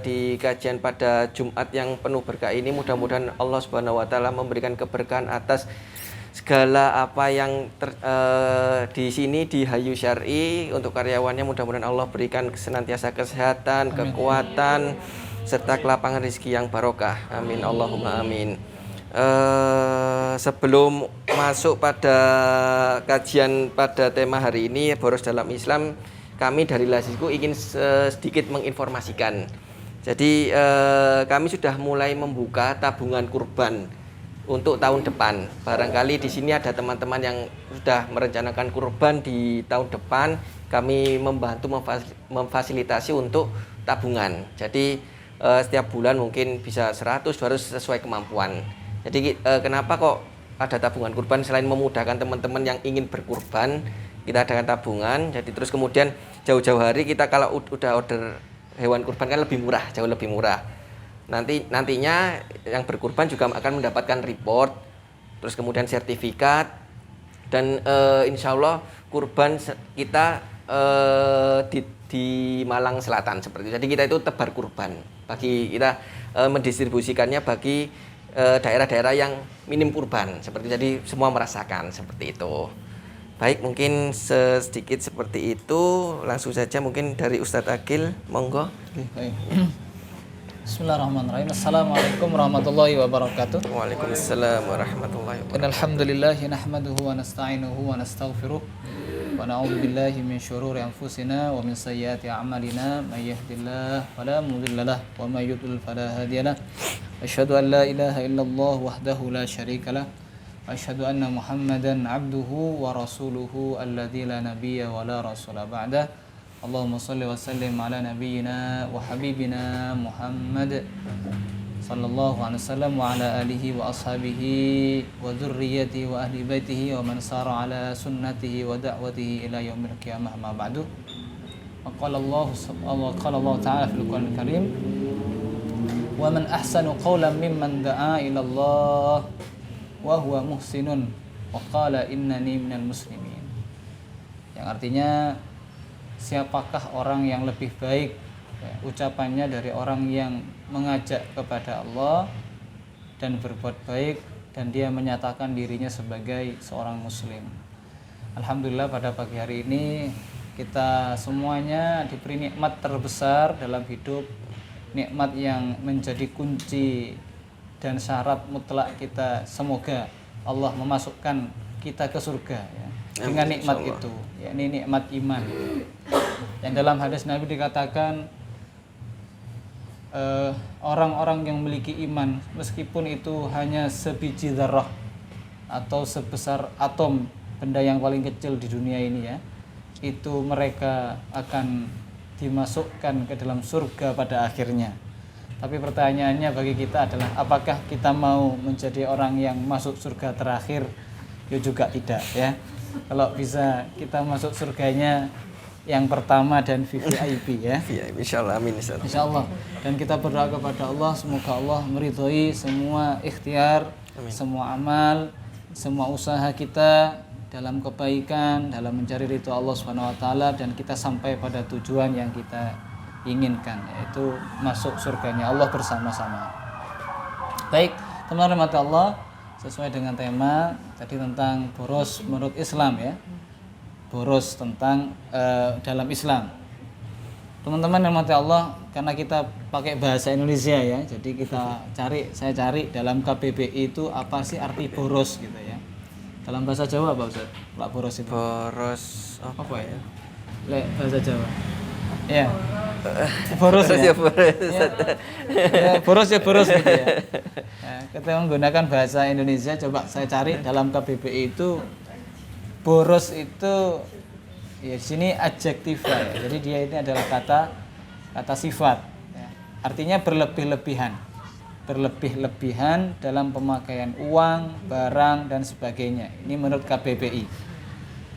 di kajian pada Jumat yang penuh berkah ini. Mudah-mudahan Allah Subhanahu wa taala memberikan keberkahan atas segala apa yang di sini di Hayu Syar'i untuk karyawannya. Mudah-mudahan Allah berikan senantiasa kesehatan, kekuatan serta kelapangan rezeki yang barokah. Amin Allahumma amin. Sebelum masuk pada kajian pada tema hari ini, boros dalam Islam, kami dari Lasisku ingin sedikit menginformasikan. Jadi kami sudah mulai membuka tabungan kurban untuk tahun depan. Barangkali di sini ada teman-teman yang sudah merencanakan kurban di tahun depan, kami membantu memfasilitasi untuk tabungan. Jadi setiap bulan mungkin bisa 100, 200 sesuai kemampuan. Jadi kenapa kok ada tabungan kurban? Selain memudahkan teman-teman yang ingin berkurban, kita adakan tabungan. Jadi terus kemudian jauh-jauh hari kita kalau udah order hewan kurban kan lebih murah, jauh lebih murah. Nantinya yang berkurban juga akan mendapatkan report, terus kemudian sertifikat, dan insya Allah kurban kita di Malang Selatan seperti itu. Jadi kita itu tebar kurban, bagi kita mendistribusikannya bagi daerah-daerah yang minim kurban seperti, jadi semua merasakan seperti itu. Baik, mungkin sedikit seperti itu. Langsung saja mungkin dari Ustadz Akil, monggo. Bismillahirrahmanirrahim. Assalamualaikum warahmatullahi wabarakatuh. Waalaikumsalam warahmatullahi wabarakatuh. Alhamdulillah nahmaduhu wa nasta'inuhu wa nastaghfiruh wa na'udzu billahi min syururi anfusina wa min sayyiati a'malina may yahdihillahu fala mudhillalah wa may yudlil fala hadiyalah. Asyhadu an la ilaha illallah wahdahu la syarikalah wa asyhadu anna Muhammadan 'abduhu wa rasuluhu alladzi la nabiyya wa la rasula ba'dah. Allahumma shalli wa sallim ala nabiyyina wa habibina Muhammad sallallahu alaihi wasallam wa ala alihi wa ashabihi wa dzurriyyatihi wa ahli baitihi wa man sara ala sunnatihi wa da'watihi ila yaumil qiyamah ma ba'du. Wa qala Allah ta'ala fil Qur'anil Karim, wa man ahsanu qawlan mimman da'a ila Allah wa huwa muhsinun wa qala innani minal muslimin. Yang artinya, siapakah orang yang lebih baik ucapannya dari orang yang mengajak kepada Allah dan berbuat baik dan dia menyatakan dirinya sebagai seorang muslim. Alhamdulillah pada pagi hari ini kita semuanya diberi nikmat terbesar dalam hidup, nikmat yang menjadi kunci dan syarat mutlak kita semoga Allah memasukkan kita ke surga ya, dengan nikmat itu, yakni nikmat iman. Yang dalam hadis Nabi dikatakan orang-orang yang memiliki iman meskipun itu hanya sebiji dzarrah atau sebesar atom, benda yang paling kecil di dunia ini ya, itu mereka akan dimasukkan ke dalam surga pada akhirnya. Tapi pertanyaannya bagi kita adalah apakah kita mau menjadi orang yang masuk surga terakhir? Ya juga tidak ya. Kalau bisa kita masuk surganya yang pertama dan VIP ya. Insyaallah, amin insyaallah. Dan kita berdoa kepada Allah semoga Allah meridhoi semua ikhtiar, amin, semua amal, semua usaha kita dalam kebaikan, dalam mencari ridho Allah Subhanahu wa taala, dan kita sampai pada tujuan yang kita inginkan, yaitu masuk surganya Allah bersama-sama. Baik, teman-teman rahmat Allah, sesuai dengan tema tadi tentang boros menurut Islam ya. Boros tentang dalam Islam. Teman-teman yang rahmati Allah, karena kita pakai bahasa Indonesia ya, jadi saya cari dalam KBBI itu apa sih arti boros gitu ya. Dalam bahasa Jawa apa Ustaz? Pak boros itu. Boros apa ya? Bahasa Jawa. Ya. Boros ya. Boros gitu ya. Kita menggunakan bahasa Indonesia, coba saya cari dalam KBBI itu boros itu ya di sini adjektif ya. Jadi dia ini adalah kata sifat ya. Artinya berlebih-lebihan dalam pemakaian uang, barang dan sebagainya. Ini menurut KBBI.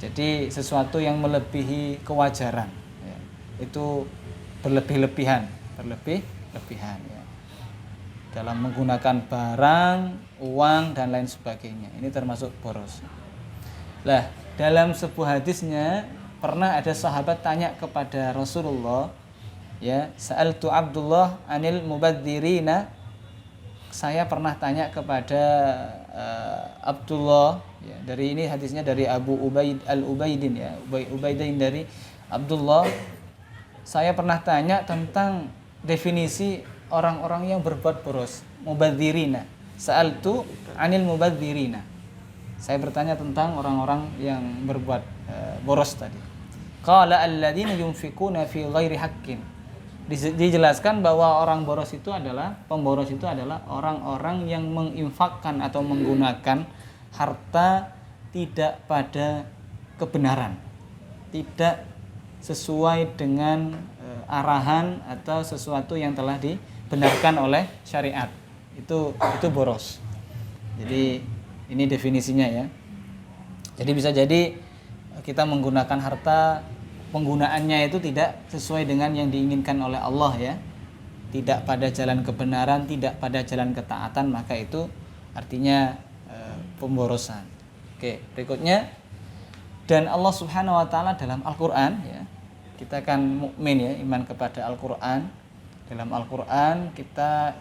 Jadi sesuatu yang melebihi kewajaran ya. Itu berlebih-lebihan ya. Dalam menggunakan barang, uang dan lain sebagainya. Ini termasuk boros. Lah, dalam sebuah hadisnya pernah ada sahabat tanya kepada Rasulullah, Ya, sa'altu Abdullah anil mubadzirina. Saya pernah tanya kepada Abdullah, ya, dari ini hadisnya dari Abu Ubaid al-Ubaidin, ya, Ubaidin dari Abdullah. Saya pernah tanya tentang definisi orang-orang yang berbuat boros, mubadzirina. Sa'altu anil mubadzirina. Saya bertanya tentang orang-orang yang berbuat boros tadi. Qala alladzina yunfikuna fi ghairi haqqin. Dijelaskan bahwa orang boros itu adalah, pemboros itu adalah orang-orang yang menginfakkan atau menggunakan harta tidak pada kebenaran, tidak sesuai dengan arahan atau sesuatu yang telah dibenarkan oleh syariat. Itu boros. Jadi ini definisinya, ya. Jadi bisa jadi kita menggunakan harta, penggunaannya itu tidak sesuai dengan yang diinginkan oleh Allah, ya. Tidak pada jalan kebenaran, tidak pada jalan ketaatan, maka itu artinya pemborosan. Oke, berikutnya, dan Allah Subhanahu wa taala dalam Al-Qur'an, ya. Kita kan mukmin, ya, iman kepada Al-Qur'an. Dalam Al-Qur'an kita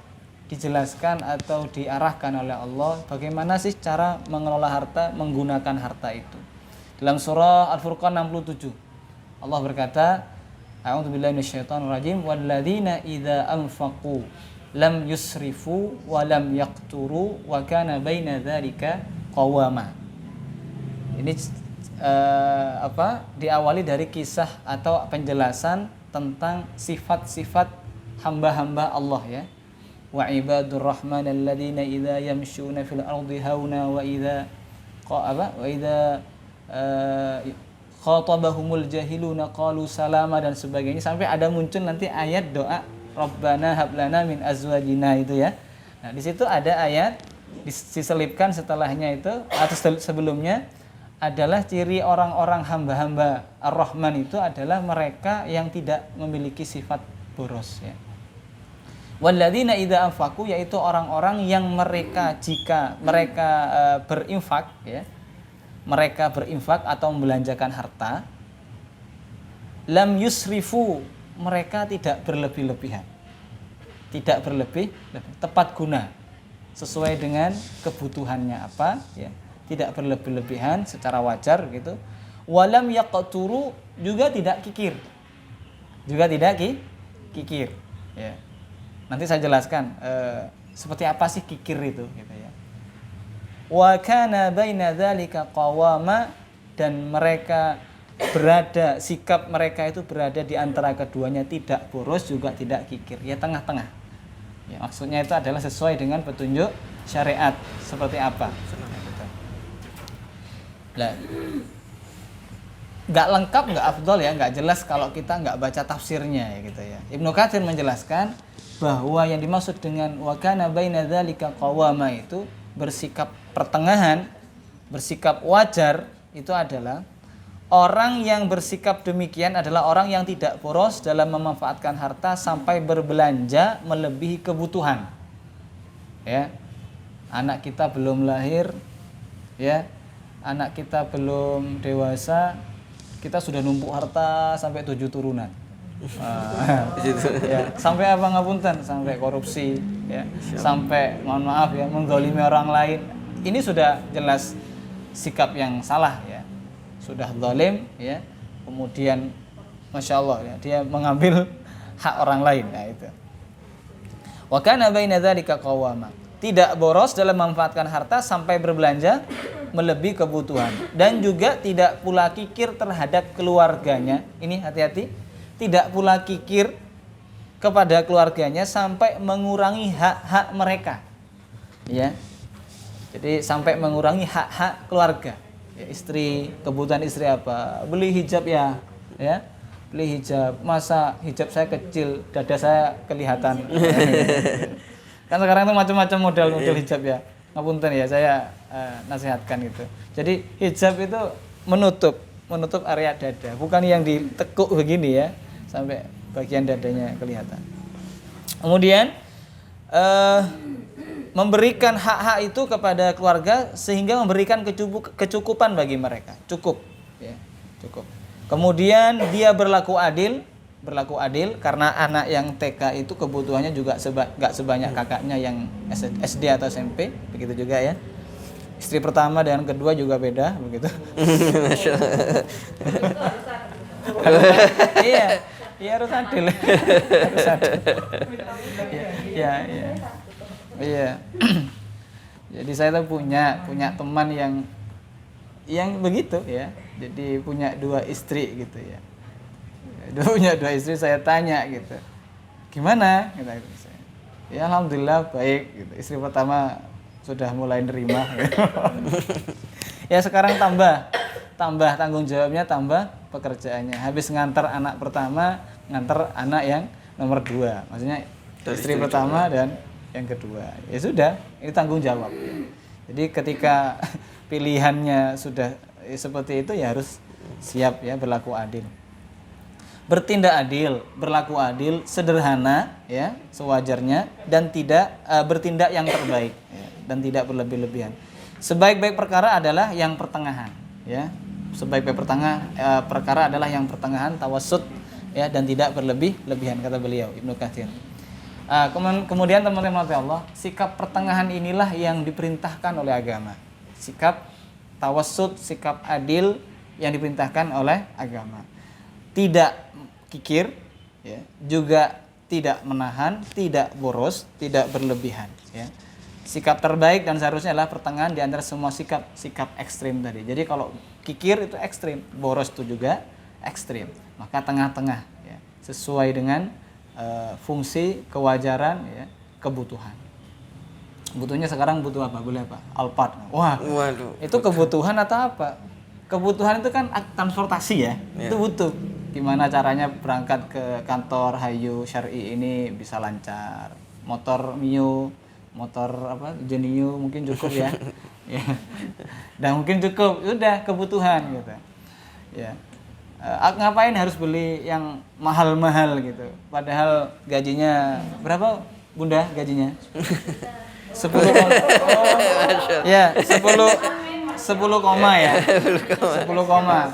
dijelaskan atau diarahkan oleh Allah bagaimana sih cara mengelola harta, menggunakan harta itu. Dalam surah Al-Furqan 67, Allah berkata, A'udzubillahi minasyaitonir rajim, walladzina idza anfaqu lam yusrifu wa lam yaqturu wa kana baina dzalika qawama. Ini diawali dari kisah atau penjelasan tentang sifat-sifat hamba-hamba Allah, ya. Wa ibadur rahman alladzina idza yamshuna fil ardi hauna wa idza khatabahumul jahiluna qalu salama, dan sebagainya, sampai ada muncul nanti ayat doa Rabbana hablana min azwajina itu, ya. Nah, di situ ada ayat diselipkan setelahnya itu atau sebelumnya adalah ciri orang-orang hamba-hamba Ar-Rahman itu adalah mereka yang tidak memiliki sifat boros, ya. Walladzina idza anfaqu, yaitu orang-orang yang mereka jika mereka berinfak, ya. Mereka berinfak atau membelanjakan harta, lam yusrifu, mereka tidak berlebih-lebihan, tidak berlebih, tepat guna, sesuai dengan kebutuhannya apa, ya, tidak berlebih-lebihan, secara wajar gitu. Walam yaqturu, juga tidak kikir, kikir, ya. Nanti saya jelaskan seperti apa sih kikir itu, gitu, ya. Wa kana baina dzalika qawama, dan mereka berada, sikap mereka itu berada di antara keduanya, tidak boros juga tidak kikir, ya, tengah-tengah. Ya, maksudnya itu adalah sesuai dengan petunjuk syariat seperti apa. Nah, nggak lengkap, nggak afdol, ya, nggak jelas kalau kita nggak baca tafsirnya, ya, gitu, ya. Ibnu Katsir menjelaskan bahwa yang dimaksud dengan wa kana baina dzalika qawama itu bersikap pertengahan, bersikap wajar, itu adalah orang yang bersikap demikian adalah orang yang tidak boros dalam memanfaatkan harta sampai berbelanja melebihi kebutuhan, ya. Anak kita belum lahir, ya, anak kita belum dewasa, kita sudah numpuk harta sampai 7 turunan. Ya, sampai apa ngapunten, sampai korupsi, ya, sampai mohon maaf, ya, menzalimi orang lain. Ini sudah jelas sikap yang salah, ya, sudah zalim, ya. Kemudian masya Allah, ya, dia mengambil hak orang lain, nah itu. Wa kana baina dzalika qawama, tidak boros dalam memanfaatkan harta sampai berbelanja melebihi kebutuhan, dan juga tidak pula kikir terhadap keluarganya. Ini hati-hati, tidak pula kikir kepada keluarganya sampai mengurangi hak-hak mereka, ya. Jadi sampai mengurangi hak-hak keluarga, ya, istri, kebutuhan istri apa, beli hijab, ya, beli hijab, masa hijab saya kecil, dada saya kelihatan. Kan sekarang itu macam-macam model hijab, ya. Ngapunten, ya, saya nasihatkan gitu. Jadi hijab itu menutup area dada, bukan yang ditekuk begini, ya, sampai bagian dadanya kelihatan. Kemudian memberikan hak-hak itu kepada keluarga sehingga memberikan kecukupan bagi mereka, cukup, ya, cukup. Kemudian dia berlaku adil, berlaku adil karena anak yang TK itu kebutuhannya juga nggak sebanyak kakaknya yang SD atau SMP, begitu juga ya. Istri pertama dengan kedua juga beda, begitu. Iya, iya harus adil. Harus adil. Iya, iya. Iya. Jadi saya tuh punya teman yang begitu ya. Jadi punya 2 istri gitu ya. Punya 2 istri, saya tanya gitu. Gimana? Gitu. Ya alhamdulillah baik gitu. Istri pertama sudah mulai nerima gitu. Ya sekarang tambah tanggung jawabnya, tambah pekerjaannya. Habis ngantar anak pertama, ngantar anak yang nomor 2. Maksudnya istri pertama dan yang kedua. Ya sudah, ini tanggung jawab. Jadi ketika pilihannya sudah seperti itu ya harus siap ya berlaku adil. Bertindak adil, berlaku adil, sederhana ya, sewajarnya dan tidak bertindak yang terbaik ya, dan tidak berlebih-lebihan. Sebaik-baik perkara adalah yang pertengahan ya. Sebaik-baik perkara adalah yang pertengahan, tawassut ya, dan tidak berlebih-lebihan, kata beliau Ibnu Katsir. Kemudian teman-teman Allah, sikap pertengahan inilah yang diperintahkan oleh agama. Sikap tawassut, sikap adil yang diperintahkan oleh agama. Tidak kikir ya, juga tidak menahan, tidak boros, tidak berlebihan ya. Sikap terbaik dan seharusnya adalah pertengahan di antara semua sikap ekstrim tadi. Jadi kalau kikir itu ekstrim, boros itu juga ekstrim. Maka tengah-tengah ya, sesuai dengan fungsi, kewajaran ya, kebutuhan. Butuhnya sekarang butuh apa? Boleh apa? Alphard. Wah. Waduh. Itu kebutuhan atau apa? Kebutuhan itu kan transportasi ya. Itu butuh. Gimana caranya berangkat ke kantor Hayu Syar'i ini bisa lancar. Motor Mio, motor apa? Genio mungkin cukup ya. Ya. Dan mungkin cukup. Sudah kebutuhan gitu. Ya. Ngapain harus beli yang mahal-mahal gitu. Padahal gajinya berapa Bunda gajinya? 10 koma. Oh, ya, 10 koma ya. 10 koma.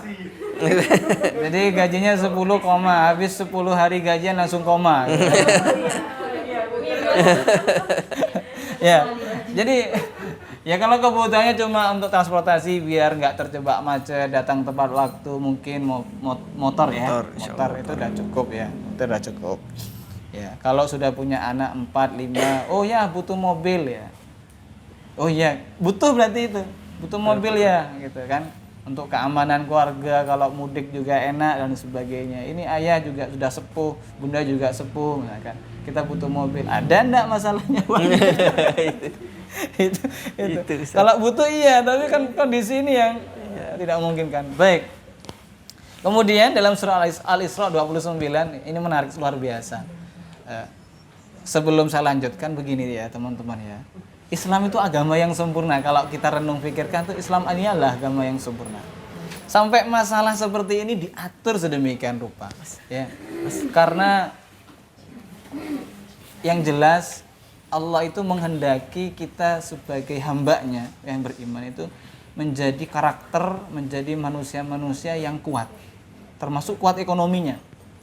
Jadi gajinya 10 koma, habis 10 hari gajian langsung koma. Ya. Jadi ya kalau kebutuhannya cuma untuk transportasi biar nggak terjebak macet, datang tepat waktu, mungkin motor ya. Motor itu udah cukup ya. Itu udah cukup. Ya, kalau sudah punya anak 4, 5, oh ya butuh mobil ya. Oh iya, butuh berarti itu. Butuh mobil ya, gitu kan. Untuk keamanan keluarga, kalau mudik juga enak dan sebagainya. Ini ayah juga sudah sepuh, bunda juga sepuh, kan. Kita butuh mobil. Ada enggak masalahnya? itu. Kalau butuh iya, tapi kan kondisi ini yang tidak memungkinkan. Baik. Kemudian dalam surah Al-Isra 29, ini menarik luar biasa. Sebelum saya lanjutkan begini ya teman-teman ya. Islam itu agama yang sempurna. Kalau kita renung pikirkan tuh Islam ini adalah agama yang sempurna. Sampai masalah seperti ini diatur sedemikian rupa ya. Karena yang jelas Allah itu menghendaki kita sebagai hambanya yang beriman itu menjadi karakter, menjadi manusia-manusia yang kuat. Termasuk kuat ekonominya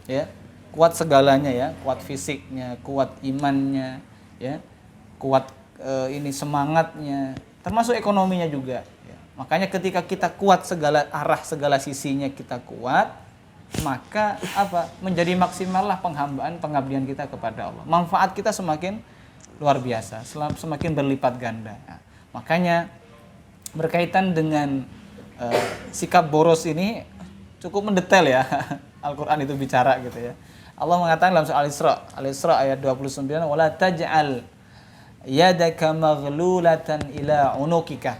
ya. Kuat segalanya ya, kuat fisiknya, kuat imannya ya. Kuat ini semangatnya, termasuk ekonominya juga ya. Makanya ketika kita kuat segala arah, segala sisinya kita kuat, maka apa? Menjadi maksimallah penghambaan, pengabdian kita kepada Allah. Manfaat kita semakin luar biasa, semakin berlipat ganda. Nah, makanya berkaitan dengan sikap boros ini cukup mendetail ya. Al-Qur'an itu bicara gitu ya. Allah mengatakan dalam surah Al-Isra ayat 29, wala taj'al yadaka maghlulatan ila unukika,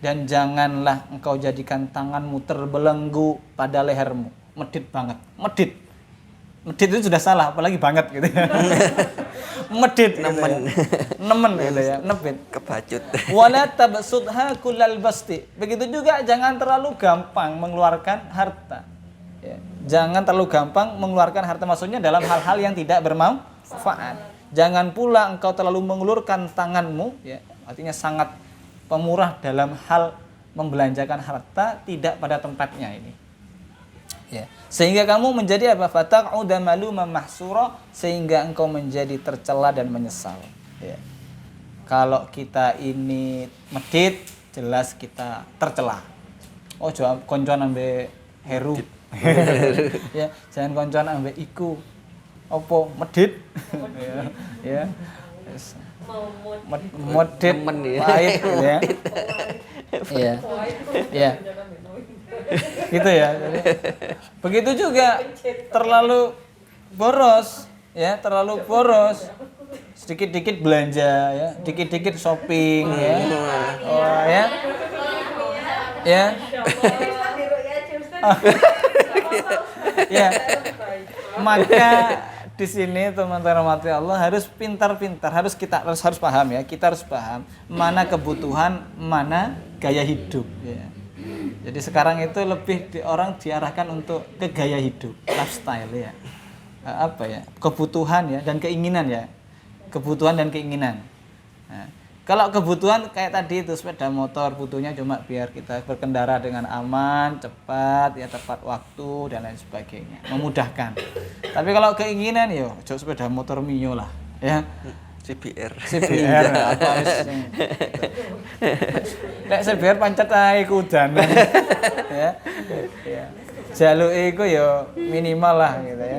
dan janganlah engkau jadikan tanganmu terbelenggu pada lehermu. Medit banget, medit itu sudah salah, apalagi banget gitu ya. Medit nemen gitu ya, nebit kebacut. Wala tabsudha kullal basti, begitu juga jangan terlalu gampang mengeluarkan harta ya. Jangan terlalu gampang mengeluarkan harta, maksudnya dalam hal-hal yang tidak bermanfaat. Jangan pula engkau terlalu mengulurkan tanganmu ya, artinya sangat pemurah dalam hal membelanjakan harta tidak pada tempatnya ini. Ya. Sehingga kamu menjadi apa? Fataq'uda maluman mahsura, sehingga engkau menjadi tercela dan menyesal. Ya. Kalau kita ini medit, jelas kita tercela. Oh, jangan koncoan ambek Heru. Ya, jangan koncoan ambek iku. Opo medit? Ya. Ya. Medit Temen ya. pahit ya. Iya. Iya. Gitu ya. Jadi, begitu juga terlalu boros ya, terlalu boros. Sedikit-dikit belanja ya, dikit-dikit shopping ya. Oh ya. Ya. Ya. Maka di sini teman-teman rahmati Allah harus pintar-pintar, harus paham ya. Kita harus paham mana kebutuhan, mana gaya hidup ya. Jadi sekarang itu lebih orang diarahkan untuk ke gaya hidup, lifestyle ya. Apa ya? Kebutuhan ya dan keinginan ya. Kebutuhan dan keinginan. Nah, kalau kebutuhan kayak tadi itu sepeda motor butuhnya cuma biar kita berkendara dengan aman, cepat, ya tepat waktu dan lain sebagainya, memudahkan. Tapi kalau keinginan ya jauh sepeda motor Mio lah, ya. CBR apa sih? Nek CBR pancet ae kudanan. Ya. Ya. Jaluke iku ya minimal lah gitu ya.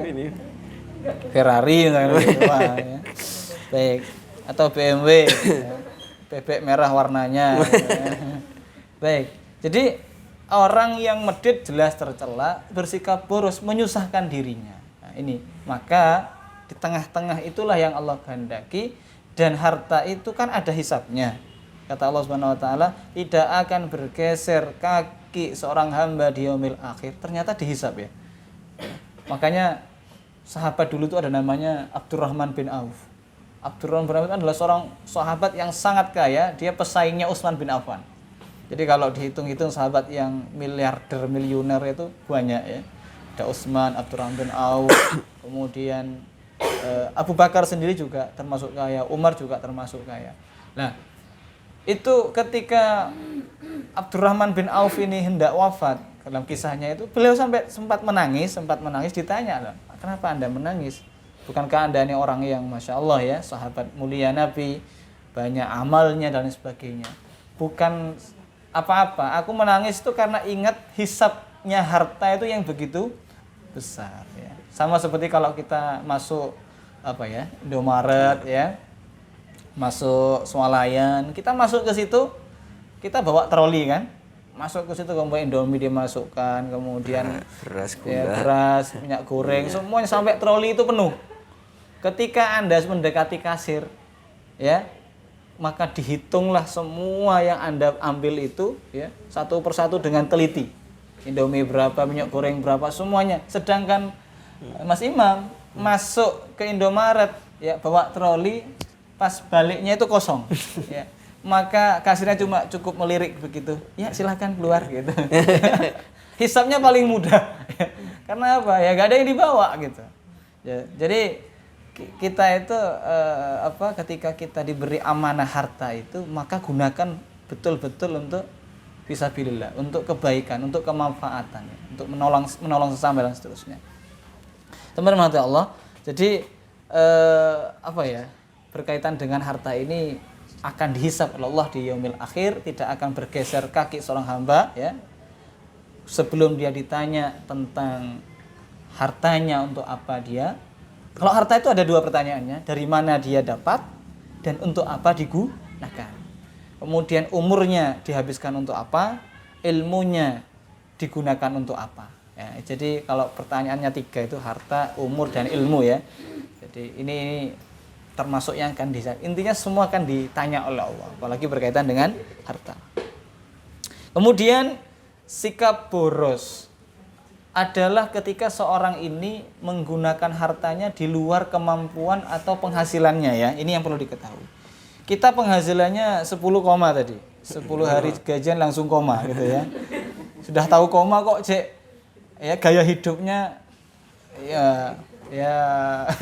Ferrari misalnya gitu ya. Baik, atau BMW ya. Bebek merah warnanya ya. Baik, jadi orang yang medit jelas tercela, bersikap boros, menyusahkan dirinya. Nah, ini, maka di tengah-tengah itulah yang Allah kehendaki, dan harta itu kan ada hisabnya. Kata Allah Subhanahu wa taala, tidak akan bergeser kaki seorang hamba di yaumil akhir, ternyata dihisab ya. Makanya sahabat dulu itu ada namanya Abdurrahman bin Auf. Abdurrahman bin Auf adalah seorang sahabat yang sangat kaya, dia pesaingnya Utsman bin Affan. Jadi kalau dihitung-hitung sahabat yang miliarder, miliuner itu banyak ya. Ada Utsman, Abdurrahman bin Auf, kemudian Abu Bakar sendiri juga termasuk kaya, Umar juga termasuk kaya. Nah, itu ketika Abdurrahman bin Auf ini hendak wafat, dalam kisahnya itu beliau sampai sempat menangis, ditanya, kenapa Anda menangis? Bukankah Anda ini orang yang Masya Allah ya, sahabat mulia Nabi, banyak amalnya dan sebagainya. Bukan apa-apa, aku menangis itu karena ingat hisabnya harta itu yang begitu besar ya. Sama seperti kalau kita masuk Indomaret ya, masuk Swalayan, kita masuk ke situ, kita bawa troli kan, masuk ke situ kemudian Indomie dimasukkan, kemudian beras, minyak goreng, semuanya sampai troli itu penuh. Ketika Anda mendekati kasir, ya, maka dihitunglah semua yang Anda ambil itu, ya, satu persatu dengan teliti. Indomie berapa, minyak goreng berapa, semuanya. Sedangkan Mas Imam masuk ke Indomaret, ya, bawa troli, pas baliknya itu kosong, ya. Maka kasirnya cuma cukup melirik begitu, ya silahkan keluar gitu. Hisabnya paling mudah, karena apa? Ya gak ada yang dibawa gitu. Ya, jadi kita itu ketika kita diberi amanah harta itu, maka gunakan betul-betul untuk fisabilillah, untuk kebaikan, untuk kemanfaatan, untuk menolong sesama dan seterusnya. Teman-teman Allah, jadi berkaitan dengan harta ini akan dihisab oleh Allah di yaumil akhir, tidak akan bergeser kaki seorang hamba ya. Sebelum dia ditanya tentang hartanya untuk apa dia. Kalau harta itu ada dua pertanyaannya, dari mana dia dapat dan untuk apa digunakan. Kemudian umurnya dihabiskan untuk apa, ilmunya digunakan untuk apa. Ya, jadi kalau pertanyaannya tiga itu harta, umur dan ilmu ya. Jadi ini termasuk yang akan intinya semua akan ditanya oleh Allah, apalagi berkaitan dengan harta. Kemudian sikap boros adalah ketika seorang ini menggunakan hartanya di luar kemampuan atau penghasilannya ya. Ini yang perlu diketahui. Kita penghasilannya 10 koma tadi. 10 hari gajian langsung koma gitu ya. Sudah tahu koma kok cek ya gaya hidupnya ya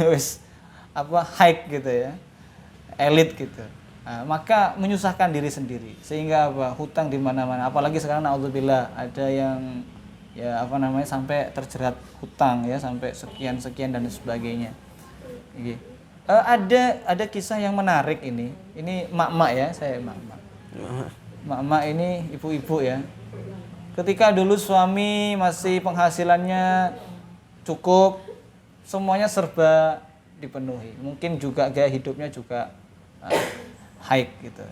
wis high gitu ya. Elit gitu. Nah, maka menyusahkan diri sendiri sehingga hutang di mana-mana. Apalagi sekarang naudzubillah ada yang ya apa namanya sampai terjerat hutang ya, sampai sekian dan sebagainya. Ada kisah yang menarik ini mak-mak ya, saya mak-mak ini ibu-ibu ya. Ketika dulu suami masih penghasilannya cukup, semuanya serba dipenuhi, mungkin juga gaya hidupnya juga high gitu.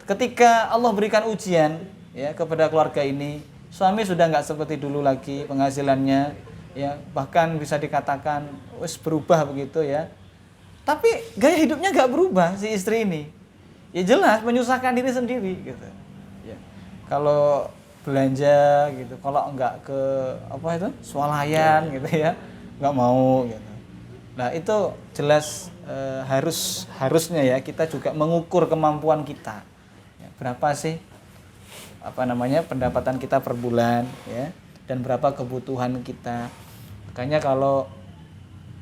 Ketika Allah berikan ujian ya kepada keluarga ini, suami sudah nggak seperti dulu lagi penghasilannya ya, bahkan bisa dikatakan wis berubah begitu ya. Tapi gaya hidupnya nggak berubah si istri ini. Ya jelas menyusahkan diri sendiri gitu. Ya. Kalau belanja gitu, kalau nggak ke apa itu swalayan gitu ya, nggak mau gitu. Nah itu jelas harusnya ya kita juga mengukur kemampuan kita. Ya, berapa sih pendapatan kita per bulan ya, dan berapa kebutuhan kita. Makanya kalau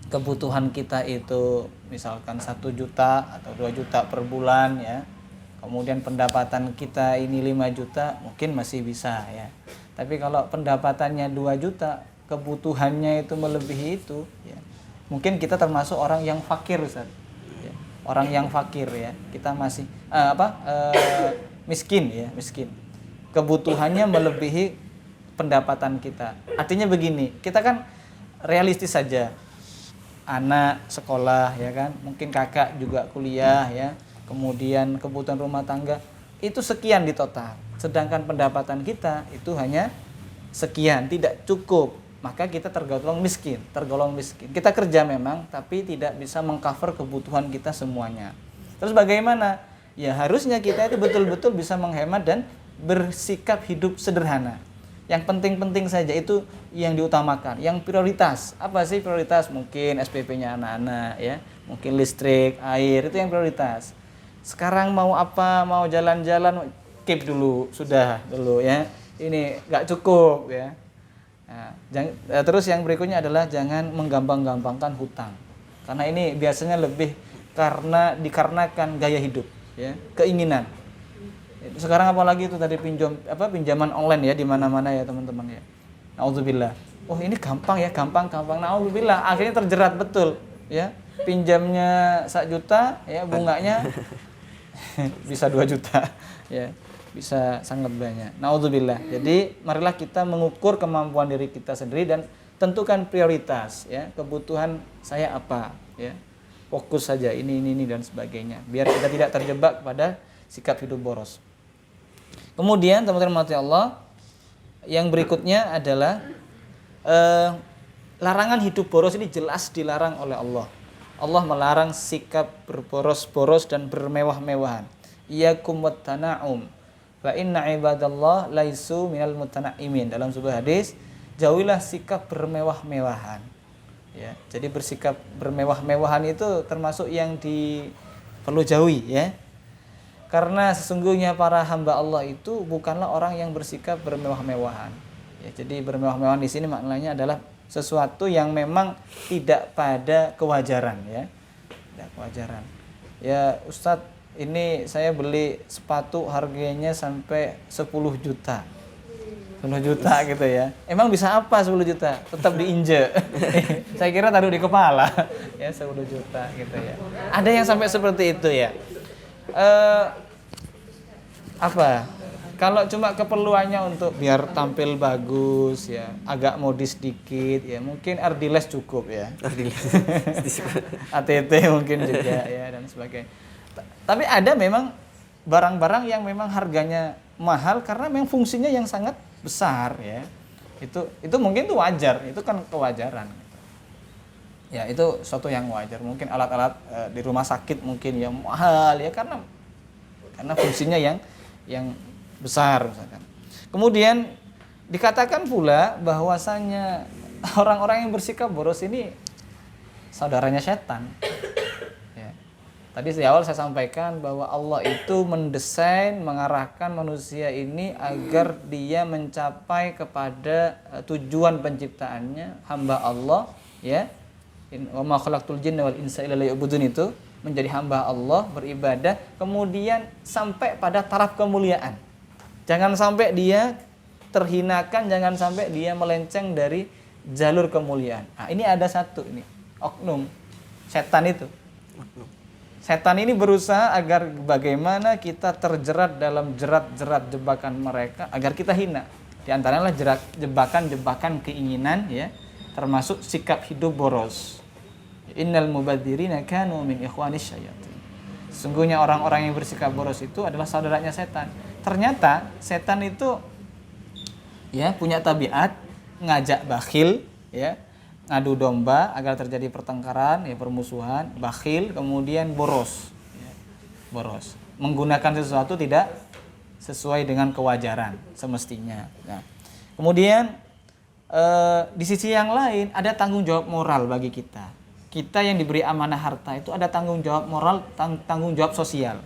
kebutuhan kita itu misalkan 1 juta atau 2 juta per bulan ya, kemudian pendapatan kita ini 5 juta mungkin masih bisa ya. Tapi kalau pendapatannya 2 juta, kebutuhannya itu melebihi itu ya, mungkin kita termasuk orang yang fakir Ustaz ya. Orang yang fakir ya, kita masih miskin ya, miskin. Kebutuhannya melebihi pendapatan kita. Artinya begini, kita kan realistis saja. Anak sekolah ya kan, mungkin kakak juga kuliah ya, kemudian kebutuhan rumah tangga itu sekian di total, sedangkan pendapatan kita itu hanya sekian, tidak cukup, maka kita tergolong miskin. Kita kerja memang, tapi tidak bisa mengcover kebutuhan kita semuanya. Terus bagaimana? Ya harusnya kita itu betul-betul bisa menghemat dan bersikap hidup sederhana. Yang penting-penting saja itu yang diutamakan, yang prioritas. Apa sih prioritas? Mungkin SPP-nya anak-anak ya, mungkin listrik, air, itu yang prioritas. Sekarang mau apa? Mau jalan-jalan, keep dulu, sudah dulu ya. Ini nggak cukup ya. Nah, terus yang berikutnya adalah jangan menggampang-gampangkan hutang. Karena ini biasanya lebih dikarenakan gaya hidup ya, keinginan. Sekarang apalagi itu tadi pinjaman online ya di mana-mana ya teman-teman ya. Nauzubillah. Oh ini gampang ya, gampang. Nauzubillah, akhirnya terjerat betul ya. Pinjamnya 1 juta ya, bunganya bisa 2 juta ya. Bisa sangat banyak. Nauzubillah. Jadi marilah kita mengukur kemampuan diri kita sendiri dan tentukan prioritas ya. Kebutuhan saya apa ya. Fokus saja ini dan sebagainya. Biar kita tidak terjebak pada sikap hidup boros. Kemudian teman-teman mati Allah, yang berikutnya adalah larangan hidup boros ini jelas dilarang oleh Allah. Allah melarang sikap berboros-boros dan bermewah-mewahan. Iyyakum wattana'um fa inna ibadallah laisu minal mutanaimin. Dalam sebuah hadis, jauhilah sikap bermewah-mewahan. Ya, jadi bersikap bermewah-mewahan itu termasuk yang perlu jauhi ya. Karena sesungguhnya para hamba Allah itu bukanlah orang yang bersikap bermewah-mewahan. Ya, jadi bermewah-mewahan di sini maknanya adalah sesuatu yang memang tidak pada kewajaran ya. Tidak kewajaran. Ya, Ustadz, ini saya beli sepatu harganya sampai 10 juta. 10 juta gitu ya. Emang bisa apa 10 juta? Tetap diinjek. Saya kira taruh di kepala. Ya 10 juta gitu ya. Ada yang sampai seperti itu ya. Kalau cuma keperluannya untuk biar tampil bagus ya, agak modis dikit ya, mungkin Ardiles cukup ya. ATT mungkin juga ya dan sebagainya. Tapi ada memang barang-barang yang memang harganya mahal karena memang fungsinya yang sangat besar ya. Itu mungkin itu wajar, itu kan kewajaran. Ya itu suatu yang wajar. Mungkin alat-alat di rumah sakit mungkin yang mahal ya karena fungsinya yang besar misalkan. Kemudian dikatakan pula bahwasanya orang-orang yang bersikap boros ini saudaranya setan. Ya. Tadi di awal saya sampaikan bahwa Allah itu mendesain, mengarahkan manusia ini agar dia mencapai kepada tujuan penciptaannya, hamba Allah ya. Wa ma khalaqtul jinna wal insa illa liya'budun, itu menjadi hamba Allah, beribadah, kemudian sampai pada taraf kemuliaan. Jangan sampai dia terhinakan, jangan sampai dia melenceng dari jalur kemuliaan. Nah, ini ada satu ini, oknum setan itu. Setan ini berusaha agar bagaimana kita terjerat dalam jerat-jerat jebakan mereka agar kita hina. Di antaranya jebakan-jebakan keinginan ya, termasuk sikap hidup boros. Innal mubadzirina kanu min ikhwanis syayatin. Sesungguhnya orang-orang yang bersikap boros itu adalah saudaranya setan. Ternyata setan itu ya punya tabiat ngajak bakhil ya, ngadu domba agar terjadi pertengkaran ya, permusuhan, bakhil, kemudian boros ya, boros, menggunakan sesuatu tidak sesuai dengan kewajaran semestinya. Nah, kemudian di sisi yang lain ada tanggung jawab moral bagi kita. Kita yang diberi amanah harta itu ada tanggung jawab moral, tanggung jawab sosial.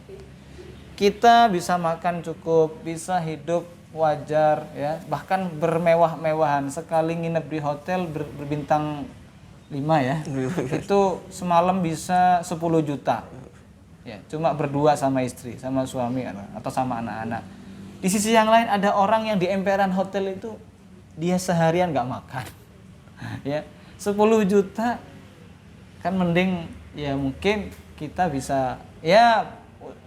Kita bisa makan cukup, bisa hidup wajar ya, bahkan bermewah-mewahan. Sekali nginep di hotel berbintang 5 ya, itu semalam bisa 10 juta ya, cuma berdua sama istri, sama suami atau sama anak-anak. Di sisi yang lain ada orang yang di emperan hotel itu dia seharian nggak makan ya, 10 juta kan mending ya, mungkin kita bisa ya,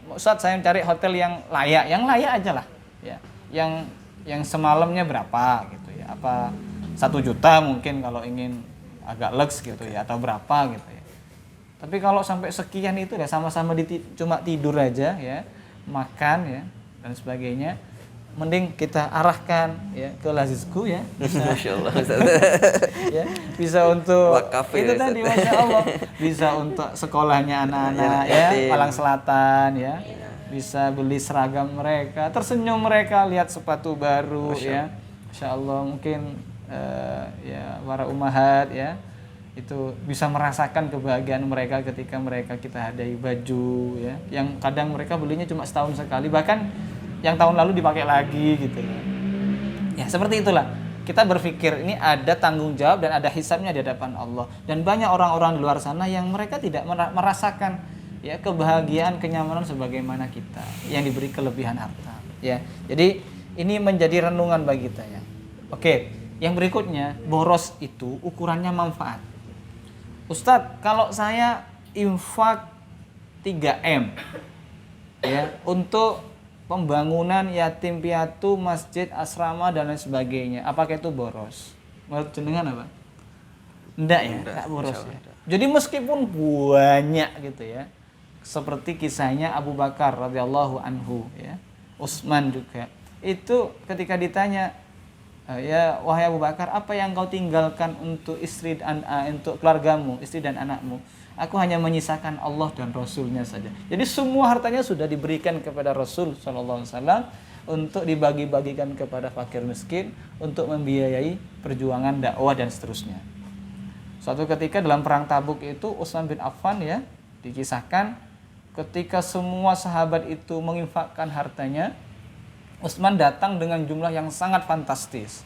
Ustadz saya cari hotel yang layak aja lah ya, yang semalamnya berapa gitu ya, apa 1 juta mungkin kalau ingin agak lux gitu ya, atau berapa gitu ya. Tapi kalau sampai sekian itu ya sama-sama cuma tidur aja ya, makan ya dan sebagainya, mending kita arahkan ya ke Lazizku ya, Masya Allah. ya, bisa untuk Wakaf itu ya, tadi Masya Allah, bisa untuk sekolahnya anak-anak ya, Malang Selatan ya, bisa beli seragam mereka, tersenyum mereka lihat sepatu baru ya, Masya Allah. Mungkin ya para umahat ya itu bisa merasakan kebahagiaan mereka ketika kita hadiahi baju ya, yang kadang mereka belinya cuma setahun sekali, bahkan yang tahun lalu dipakai lagi gitu ya. Seperti itulah kita berpikir ini ada tanggung jawab dan ada hisabnya di hadapan Allah. Dan banyak orang-orang di luar sana yang mereka tidak merasakan ya kebahagiaan, kenyamanan sebagaimana kita yang diberi kelebihan harta ya. Jadi ini menjadi renungan bagi kita ya. Oke, yang berikutnya, boros itu ukurannya manfaat. Ustadz, kalau saya infak 3M ya untuk pembangunan yatim piatu, masjid, asrama dan lain sebagainya, apakah itu boros? Menurut jenengan apa? Enggak ya, enggak boros ya. Jadi meskipun banyak gitu ya, seperti kisahnya Abu Bakar radhiyallahu anhu ya, Utsman juga, itu ketika ditanya, ya wahai Abu Bakar, apa yang kau tinggalkan untuk istri dan untuk keluargamu, istri dan anakmu? Aku hanya menyisakan Allah dan Rasulnya saja. Jadi semua hartanya sudah diberikan kepada Rasul SAW untuk dibagi-bagikan kepada fakir miskin, untuk membiayai perjuangan dakwah dan seterusnya. Suatu ketika dalam perang Tabuk itu Utsman bin Affan ya, dikisahkan ketika semua sahabat itu menginfakkan hartanya, Utsman datang dengan jumlah yang sangat fantastis.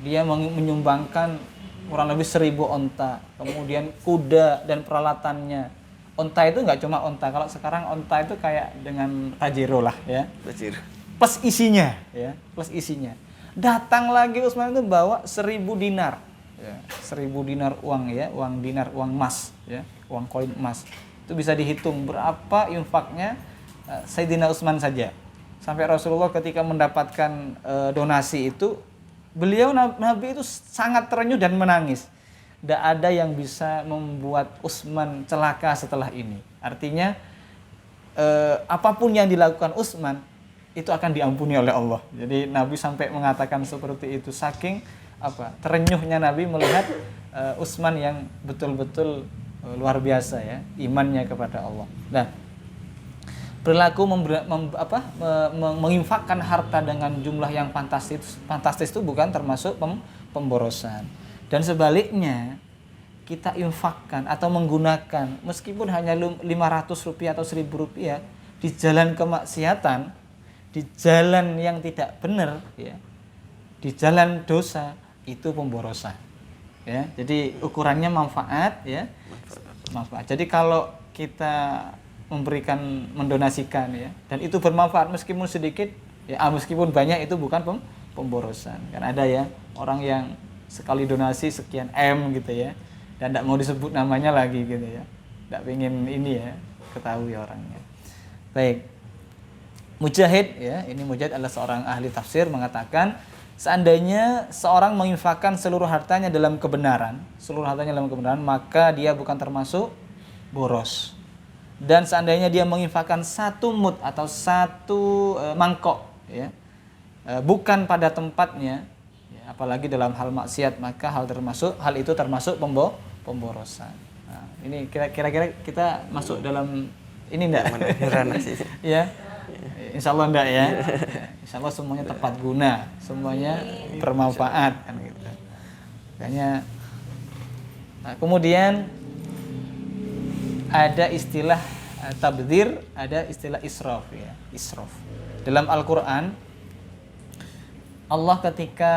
Dia menyumbangkan kurang lebih 1000 onta, kemudian kuda dan peralatannya. Onta itu nggak cuma onta, kalau sekarang onta itu kayak dengan Pajero lah ya, plus isinya ya, plus isinya. Datang lagi Utsman itu bawa 1000 dinar ya, 1000 dinar uang ya, uang dinar, uang emas ya, uang koin emas. Itu bisa dihitung berapa infaknya Sayyidina Utsman saja. Sampai Rasulullah ketika mendapatkan donasi itu, beliau Nabi itu sangat terenyuh dan menangis. Tidak ada yang bisa membuat Utsman celaka setelah ini. Artinya apapun yang dilakukan Utsman itu akan diampuni oleh Allah. Jadi Nabi sampai mengatakan seperti itu, saking terenyuhnya Nabi melihat Utsman yang betul-betul luar biasa ya imannya kepada Allah. Nah, perilaku menginfakkan harta dengan jumlah yang fantastis itu bukan termasuk pemborosan. Dan sebaliknya, kita infakkan atau menggunakan meskipun hanya 500 rupiah atau 1000 rupiah di jalan kemaksiatan, di jalan yang tidak benar ya, di jalan dosa, itu pemborosan ya. Jadi ukurannya manfaat ya, manfaat. Jadi kalau kita mendonasikan ya, dan itu bermanfaat meskipun sedikit ya, meskipun banyak, itu bukan pemborosan. Kan ada ya orang yang sekali donasi sekian M gitu ya, dan tidak mau disebut namanya lagi gitu ya, tidak pengen ini ya ketahui orangnya. Baik, Mujahid ya, ini Mujahid adalah seorang ahli tafsir, mengatakan seandainya seorang menginfakkan seluruh hartanya dalam kebenaran, maka dia bukan termasuk boros. Dan seandainya dia menginfakkan satu mud atau satu mangkok ya, bukan pada tempatnya ya, apalagi dalam hal maksiat, maka hal itu termasuk pemborosan. Nah, ini kira-kira kita masuk dalam ini enggak? Ya. Insya Allah enggak ya. Insya Allah semuanya tepat guna, semuanya bermanfaat kan gitu. Makanya kemudian ada istilah tabdzir, ada istilah israf ya, israf. Dalam Al-Qur'an Allah ketika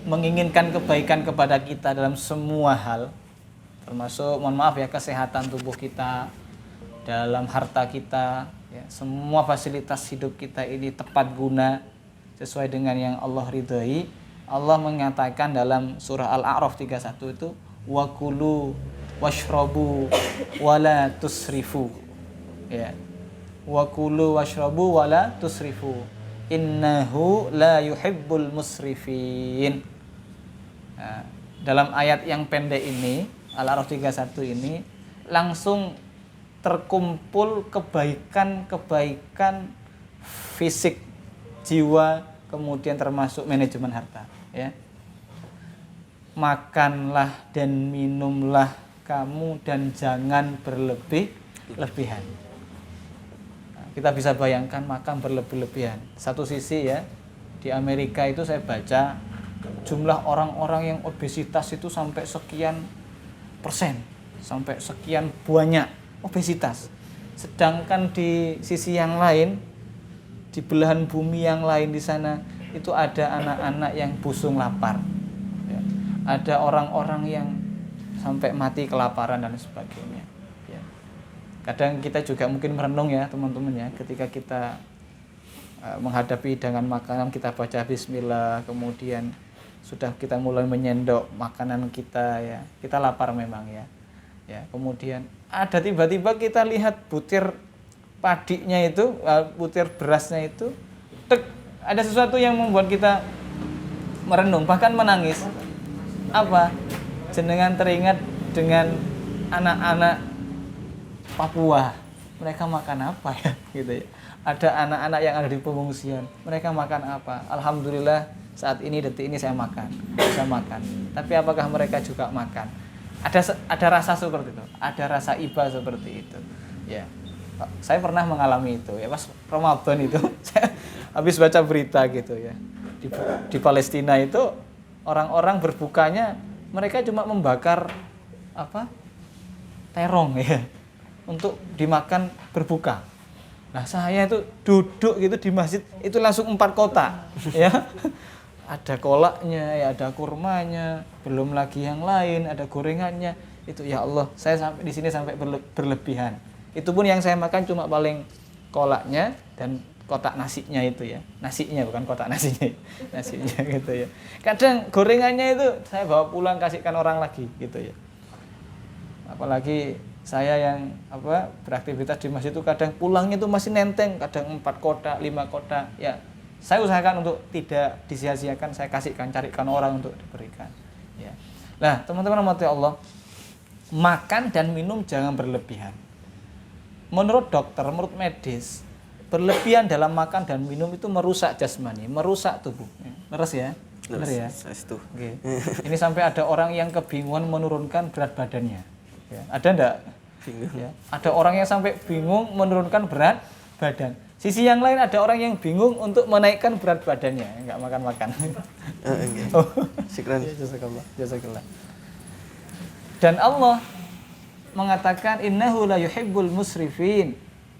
menginginkan kebaikan kepada kita dalam semua hal, termasuk mohon maaf ya kesehatan tubuh kita, dalam harta kita, ya, semua fasilitas hidup kita ini tepat guna sesuai dengan yang Allah ridhai. Allah mengatakan dalam surah Al-A'raf 31 itu wakulu washrabu wala tusrifu ya, wakulu washrabu wala tusrifu innahu la yuhibbul musrifin. Nah, dalam ayat yang pendek ini Al-A'raf 31 ini langsung terkumpul kebaikan fisik, jiwa, kemudian termasuk manajemen harta ya. Makanlah dan minumlah kamu dan jangan berlebih-lebihan. Nah, kita bisa bayangkan makan berlebih-lebihan. Satu sisi ya, di Amerika itu saya baca jumlah orang-orang yang obesitas itu sampai sekian persen, sampai sekian banyak obesitas. Sedangkan di sisi yang lain, di belahan bumi yang lain di sana itu ada anak-anak yang busung lapar ya. Ada orang-orang yang sampai mati kelaparan dan sebagainya ya. Kadang kita juga mungkin merenung ya teman-teman ya, ketika kita menghadapi hidangan makanan, kita baca bismillah, kemudian sudah kita mulai menyendok makanan kita ya, kita lapar memang ya. Ya, kemudian ada tiba-tiba kita lihat butir padinya itu, butir berasnya itu, ada sesuatu yang membuat kita merenung, bahkan menangis. Apa? Jenengan teringat dengan anak-anak Papua, mereka makan apa ya? Gitu ya. Ada anak-anak yang ada di pengungsian, mereka makan apa? Alhamdulillah saat ini detik ini saya makan. Tapi apakah mereka juga makan? Ada rasa seperti itu, ada rasa iba seperti itu. Ya, saya pernah mengalami itu. Ya pas Ramadan itu, saya habis baca berita gitu ya. Di Palestina itu orang-orang berbukanya mereka cuma membakar terong ya untuk dimakan berbuka. Nah saya itu duduk gitu di masjid itu langsung 4 kotak ya. Ada kolaknya, ya ada kurmanya, belum lagi yang lain, ada gorengannya. Itu ya Allah, saya sampai di sini sampai berlebihan. Itu pun yang saya makan cuma paling kolaknya dan kotak nasinya itu ya. Nasinya bukan kotak nasinya. Nasinya gitu ya. Kadang gorengannya itu saya bawa pulang kasihkan orang lagi gitu ya. Apalagi saya yang beraktivitas di masjid itu kadang pulangnya itu masih nenteng, kadang 4 kotak, 5 kotak ya. Saya usahakan untuk tidak disia-siakan, saya kasihkan, carikan orang untuk diberikan. Ya. Nah, teman-teman rahmati Allah, makan dan minum jangan berlebihan. Menurut dokter, menurut medis, berlebihan dalam makan dan minum itu merusak jasmani, merusak tubuh. Leres ya? Benar ya? Oke. Ini sampai ada orang yang kebingungan menurunkan berat badannya. Ya. Ada enggak? Bingung. Ya. Ada orang yang sampai bingung menurunkan berat badan. Sisi yang lain ada orang yang bingung untuk menaikkan berat badannya, enggak makan-makan. Oh, syukran. Jazakallah. Dan Allah mengatakan innahu la yuhibbul musrifin.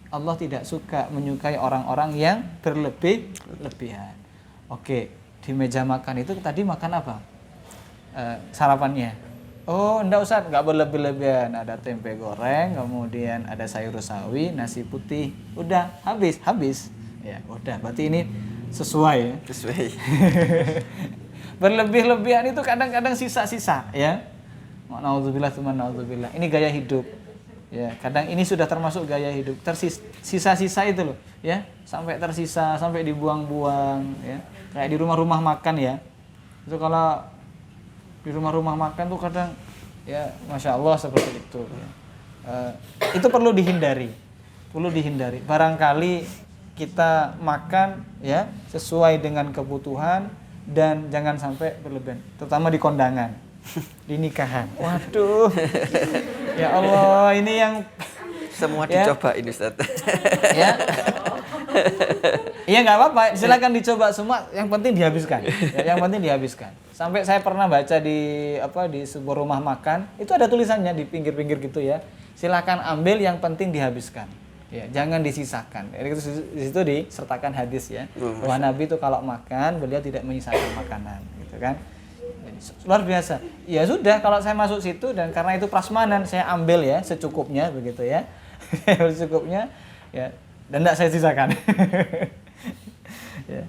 Allah tidak suka menyukai orang-orang yang berlebihan. Oke, di meja makan itu tadi makan apa? Sarapannya. Oh, enggak usah, enggak berlebih-lebihan. Ada tempe goreng, kemudian ada sayur sawi, nasi putih. Udah, habis. Ya, udah. Berarti ini sesuai ya. Sesuai. Berlebih-lebihan itu kadang-kadang sisa-sisa ya. Nauzubillah tsumma nauzubillah. Ini gaya hidup. Ya, kadang ini sudah termasuk gaya hidup. Sisa-sisa itu loh, ya. Sampai tersisa, sampai dibuang-buang ya. Kayak di rumah-rumah makan ya. Itu kalau di rumah-rumah makan tuh kadang ya Masya Allah seperti itu ya. Itu perlu dihindari. Perlu dihindari. Barangkali kita makan ya sesuai dengan kebutuhan dan jangan sampai berlebihan, terutama di kondangan, di nikahan. Waduh, ya Allah, ini yang Semua ya. dicoba ini Ustaz. Ya, iya nggak apa-apa, silakan dicoba semua. Yang penting dihabiskan. Ya, yang penting dihabiskan. Sampai saya pernah baca di sebuah rumah makan, itu ada tulisannya di pinggir-pinggir gitu ya. Silakan ambil, yang penting dihabiskan. Ya, jangan disisakan. Di situ disertakan hadis ya. Bahwa Nabi itu kalau makan, beliau tidak menyisakan makanan, gitu kan. Jadi, luar biasa. Ya sudah, kalau saya masuk situ dan karena itu prasmanan, saya ambil ya secukupnya begitu ya. Secukupnya ya, dan tidak saya sisakan. Ya.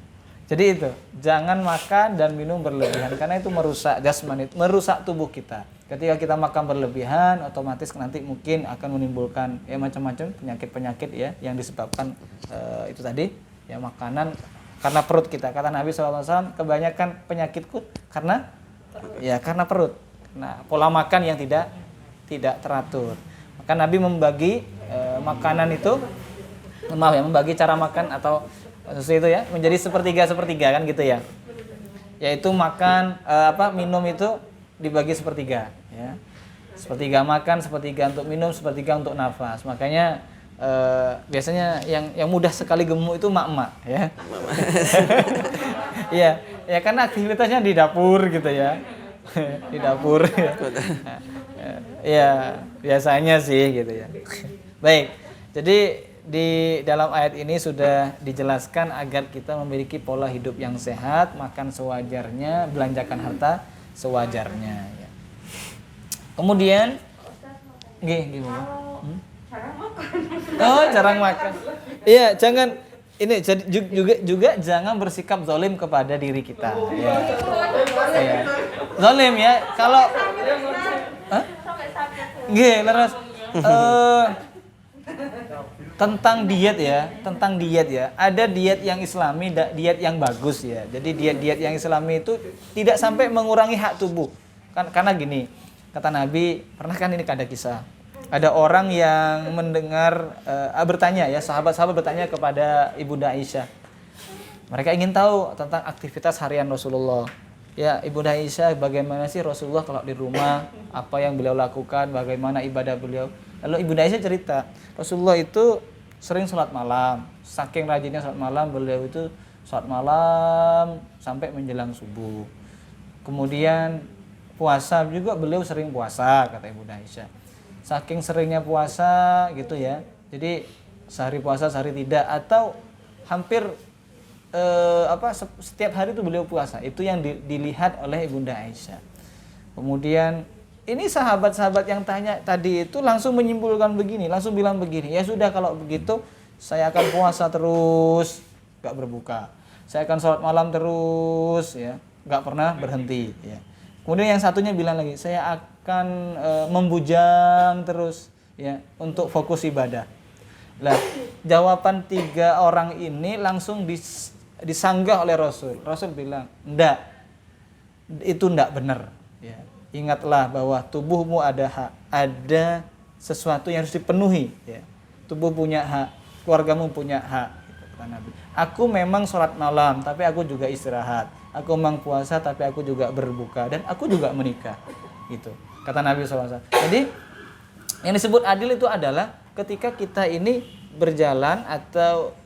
Jadi itu, jangan makan dan minum berlebihan karena itu merusak jasmani, merusak tubuh kita. Ketika kita makan berlebihan, otomatis nanti mungkin akan menimbulkan ya macam-macam penyakit-penyakit ya yang disebabkan itu tadi ya makanan karena perut kita. Kata Nabi SAW, kebanyakan penyakitku karena perut. Nah, pola makan yang tidak teratur. Maka Nabi membagi makanan itu, membagi cara makan atau sesuatu itu ya menjadi sepertiga kan gitu ya. Yaitu makan minum itu dibagi sepertiga ya. Sepertiga makan, sepertiga untuk minum, sepertiga untuk nafas. Makanya biasanya yang mudah sekali gemuk itu mak-mak ya. Iya, ya karena aktivitasnya di dapur gitu ya. Di dapur. Ya, biasanya sih gitu ya. Baik. Jadi di dalam ayat ini sudah dijelaskan agar kita memiliki pola hidup yang sehat, makan sewajarnya, belanjakan harta sewajarnya ya. Kemudian gimana? Oh, jarang makan. Iya, jangan ini juga jangan bersikap zalim kepada diri kita ya. Ya. Zalim ya. Kalau leres. Tentang diet ya. Ada diet yang Islami, diet yang bagus ya. Jadi diet yang Islami itu tidak sampai mengurangi hak tubuh. Karena gini, kata Nabi, pernah kan ini ada kisah. Ada orang yang mendengar bertanya ya, sahabat-sahabat bertanya kepada Ibunda Aisyah. Mereka ingin tahu tentang aktivitas harian Rasulullah. Ya, Ibunda Aisyah, bagaimana sih Rasulullah kalau di rumah, apa yang beliau lakukan, bagaimana ibadah beliau. Lalu Ibunda Aisyah cerita, Rasulullah itu sering sholat malam. Saking rajinnya sholat malam, beliau itu sholat malam sampai menjelang subuh. Kemudian puasa juga beliau sering puasa, kata Ibunda Aisyah. Saking seringnya puasa gitu ya. Jadi sehari puasa, sehari tidak, atau hampir setiap hari itu beliau puasa. Itu yang dilihat oleh Ibunda Aisyah. Kemudian ini sahabat-sahabat yang tanya tadi itu langsung menyimpulkan begini, langsung bilang begini, ya sudah kalau begitu saya akan puasa terus, gak berbuka. Saya akan sholat malam terus, ya, gak pernah berhenti. Ya. Kemudian yang satunya bilang lagi, saya akan membujang terus, ya, untuk fokus ibadah. Lah, jawaban tiga orang ini langsung disanggah oleh Rasul. Rasul bilang, enggak, itu enggak benar. Ya. Ingatlah bahwa tubuhmu ada hak, ada sesuatu yang harus dipenuhi. Ya. Tubuh punya hak, keluargamu punya hak. Kata Nabi. Aku memang sholat malam, tapi aku juga istirahat. Aku memang puasa, tapi aku juga berbuka. Dan aku juga menikah. Gitu. Kata Nabi SAW. Jadi, yang disebut adil itu adalah ketika kita ini berjalan atau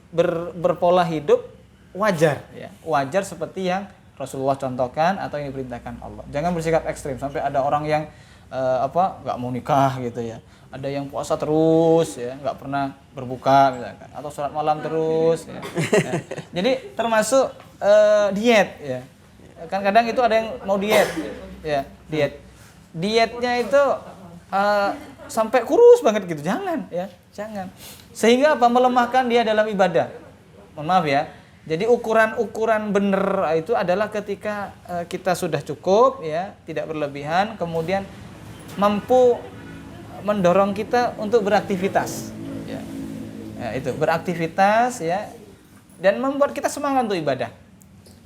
berpola hidup wajar. Ya. Wajar seperti yang Rasulullah contohkan atau yang diperintahkan Allah. Jangan bersikap ekstrim sampai ada orang yang nggak mau nikah gitu ya. Ada yang puasa terus ya, nggak pernah berbuka misalkan, atau sholat malam terus ya. Ya. Jadi termasuk diet ya. Kan kadang itu ada yang mau diet ya, dietnya itu sampai kurus banget gitu. Jangan ya, jangan. Sehingga apa? Melemahkan dia dalam ibadah. Mohon maaf ya. Jadi ukuran benar itu adalah ketika kita sudah cukup ya, tidak berlebihan, kemudian mampu mendorong kita untuk beraktivitas ya. Ya, itu beraktivitas ya, dan membuat kita semangat untuk ibadah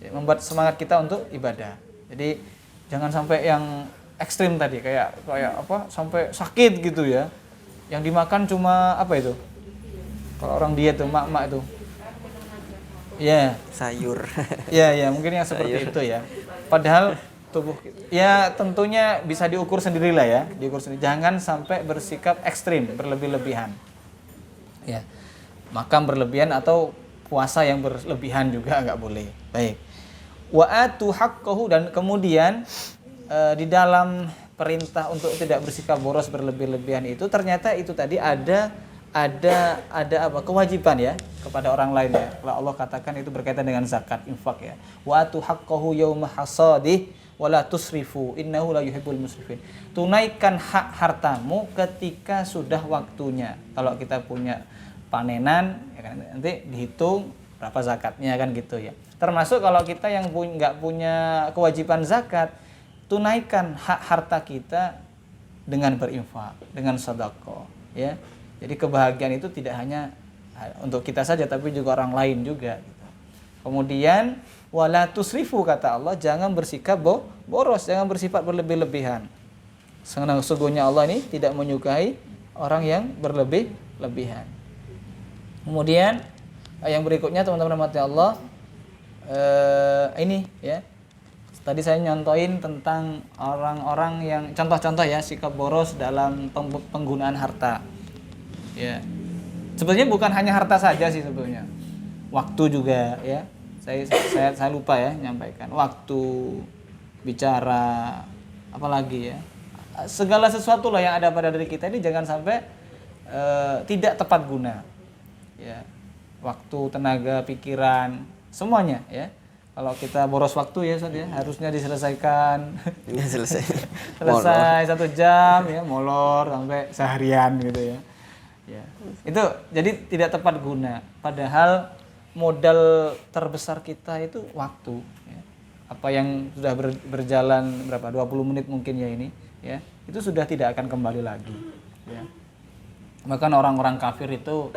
ya, membuat semangat kita untuk ibadah. Jadi jangan sampai yang ekstrim tadi kayak apa sampai sakit gitu ya, yang dimakan cuma apa itu kalau orang diet tuh mak-mak itu ya sayur. ya mungkin yang seperti itu ya, padahal tubuh ya tentunya bisa diukur sendiri lah ya, diukur sendiri, jangan sampai bersikap ekstrim berlebihan ya, makan berlebihan atau puasa yang berlebihan juga nggak boleh. Baik, wa atu haqqahu, dan kemudian di dalam perintah untuk tidak bersikap boros berlebihan itu ternyata itu tadi ada apa kewajiban ya kepada orang lain ya. Kalau Allah katakan itu berkaitan dengan zakat, infak ya. Wa atu haqqahu yauma hasadih wala tusrifu innahu la yuhibbul musrifin. Tunaikan hak hartamu ketika sudah waktunya. Kalau kita punya panenan ya kan, nanti dihitung berapa zakatnya kan gitu ya. Termasuk kalau kita yang nggak punya kewajiban zakat, tunaikan hak harta kita dengan berinfak, dengan sedekah ya. Jadi kebahagiaan itu tidak hanya untuk kita saja tapi juga orang lain juga gitu. Kemudian wala tusrifu, kata Allah, jangan bersikap boros, jangan bersifat berlebihan. Sesungguhnya Allah ini tidak menyukai orang yang berlebihan. Kemudian yang berikutnya teman-teman rahmati Allah, ini ya. Tadi saya nyontoin tentang orang-orang yang contoh-contoh ya sikap boros dalam penggunaan harta. Ya. Sebenarnya bukan hanya harta saja sih sebetulnya. Waktu juga ya. Saya lupa ya menyampaikan. Waktu, bicara, apalagi ya. Segala sesuatu lah yang ada pada diri kita ini jangan sampai tidak tepat guna. Ya. Waktu, tenaga, pikiran, semuanya ya. Kalau kita boros waktu ya Ustaz ya, harusnya diselesaikan. Selesai 1 jam ya, molor sampai seharian gitu ya. Ya. Itu jadi tidak tepat guna. Padahal modal terbesar kita itu waktu ya. Apa yang sudah berjalan berapa 20 menit mungkin ya ini ya, itu sudah tidak akan kembali lagi ya. Bahkan orang-orang kafir itu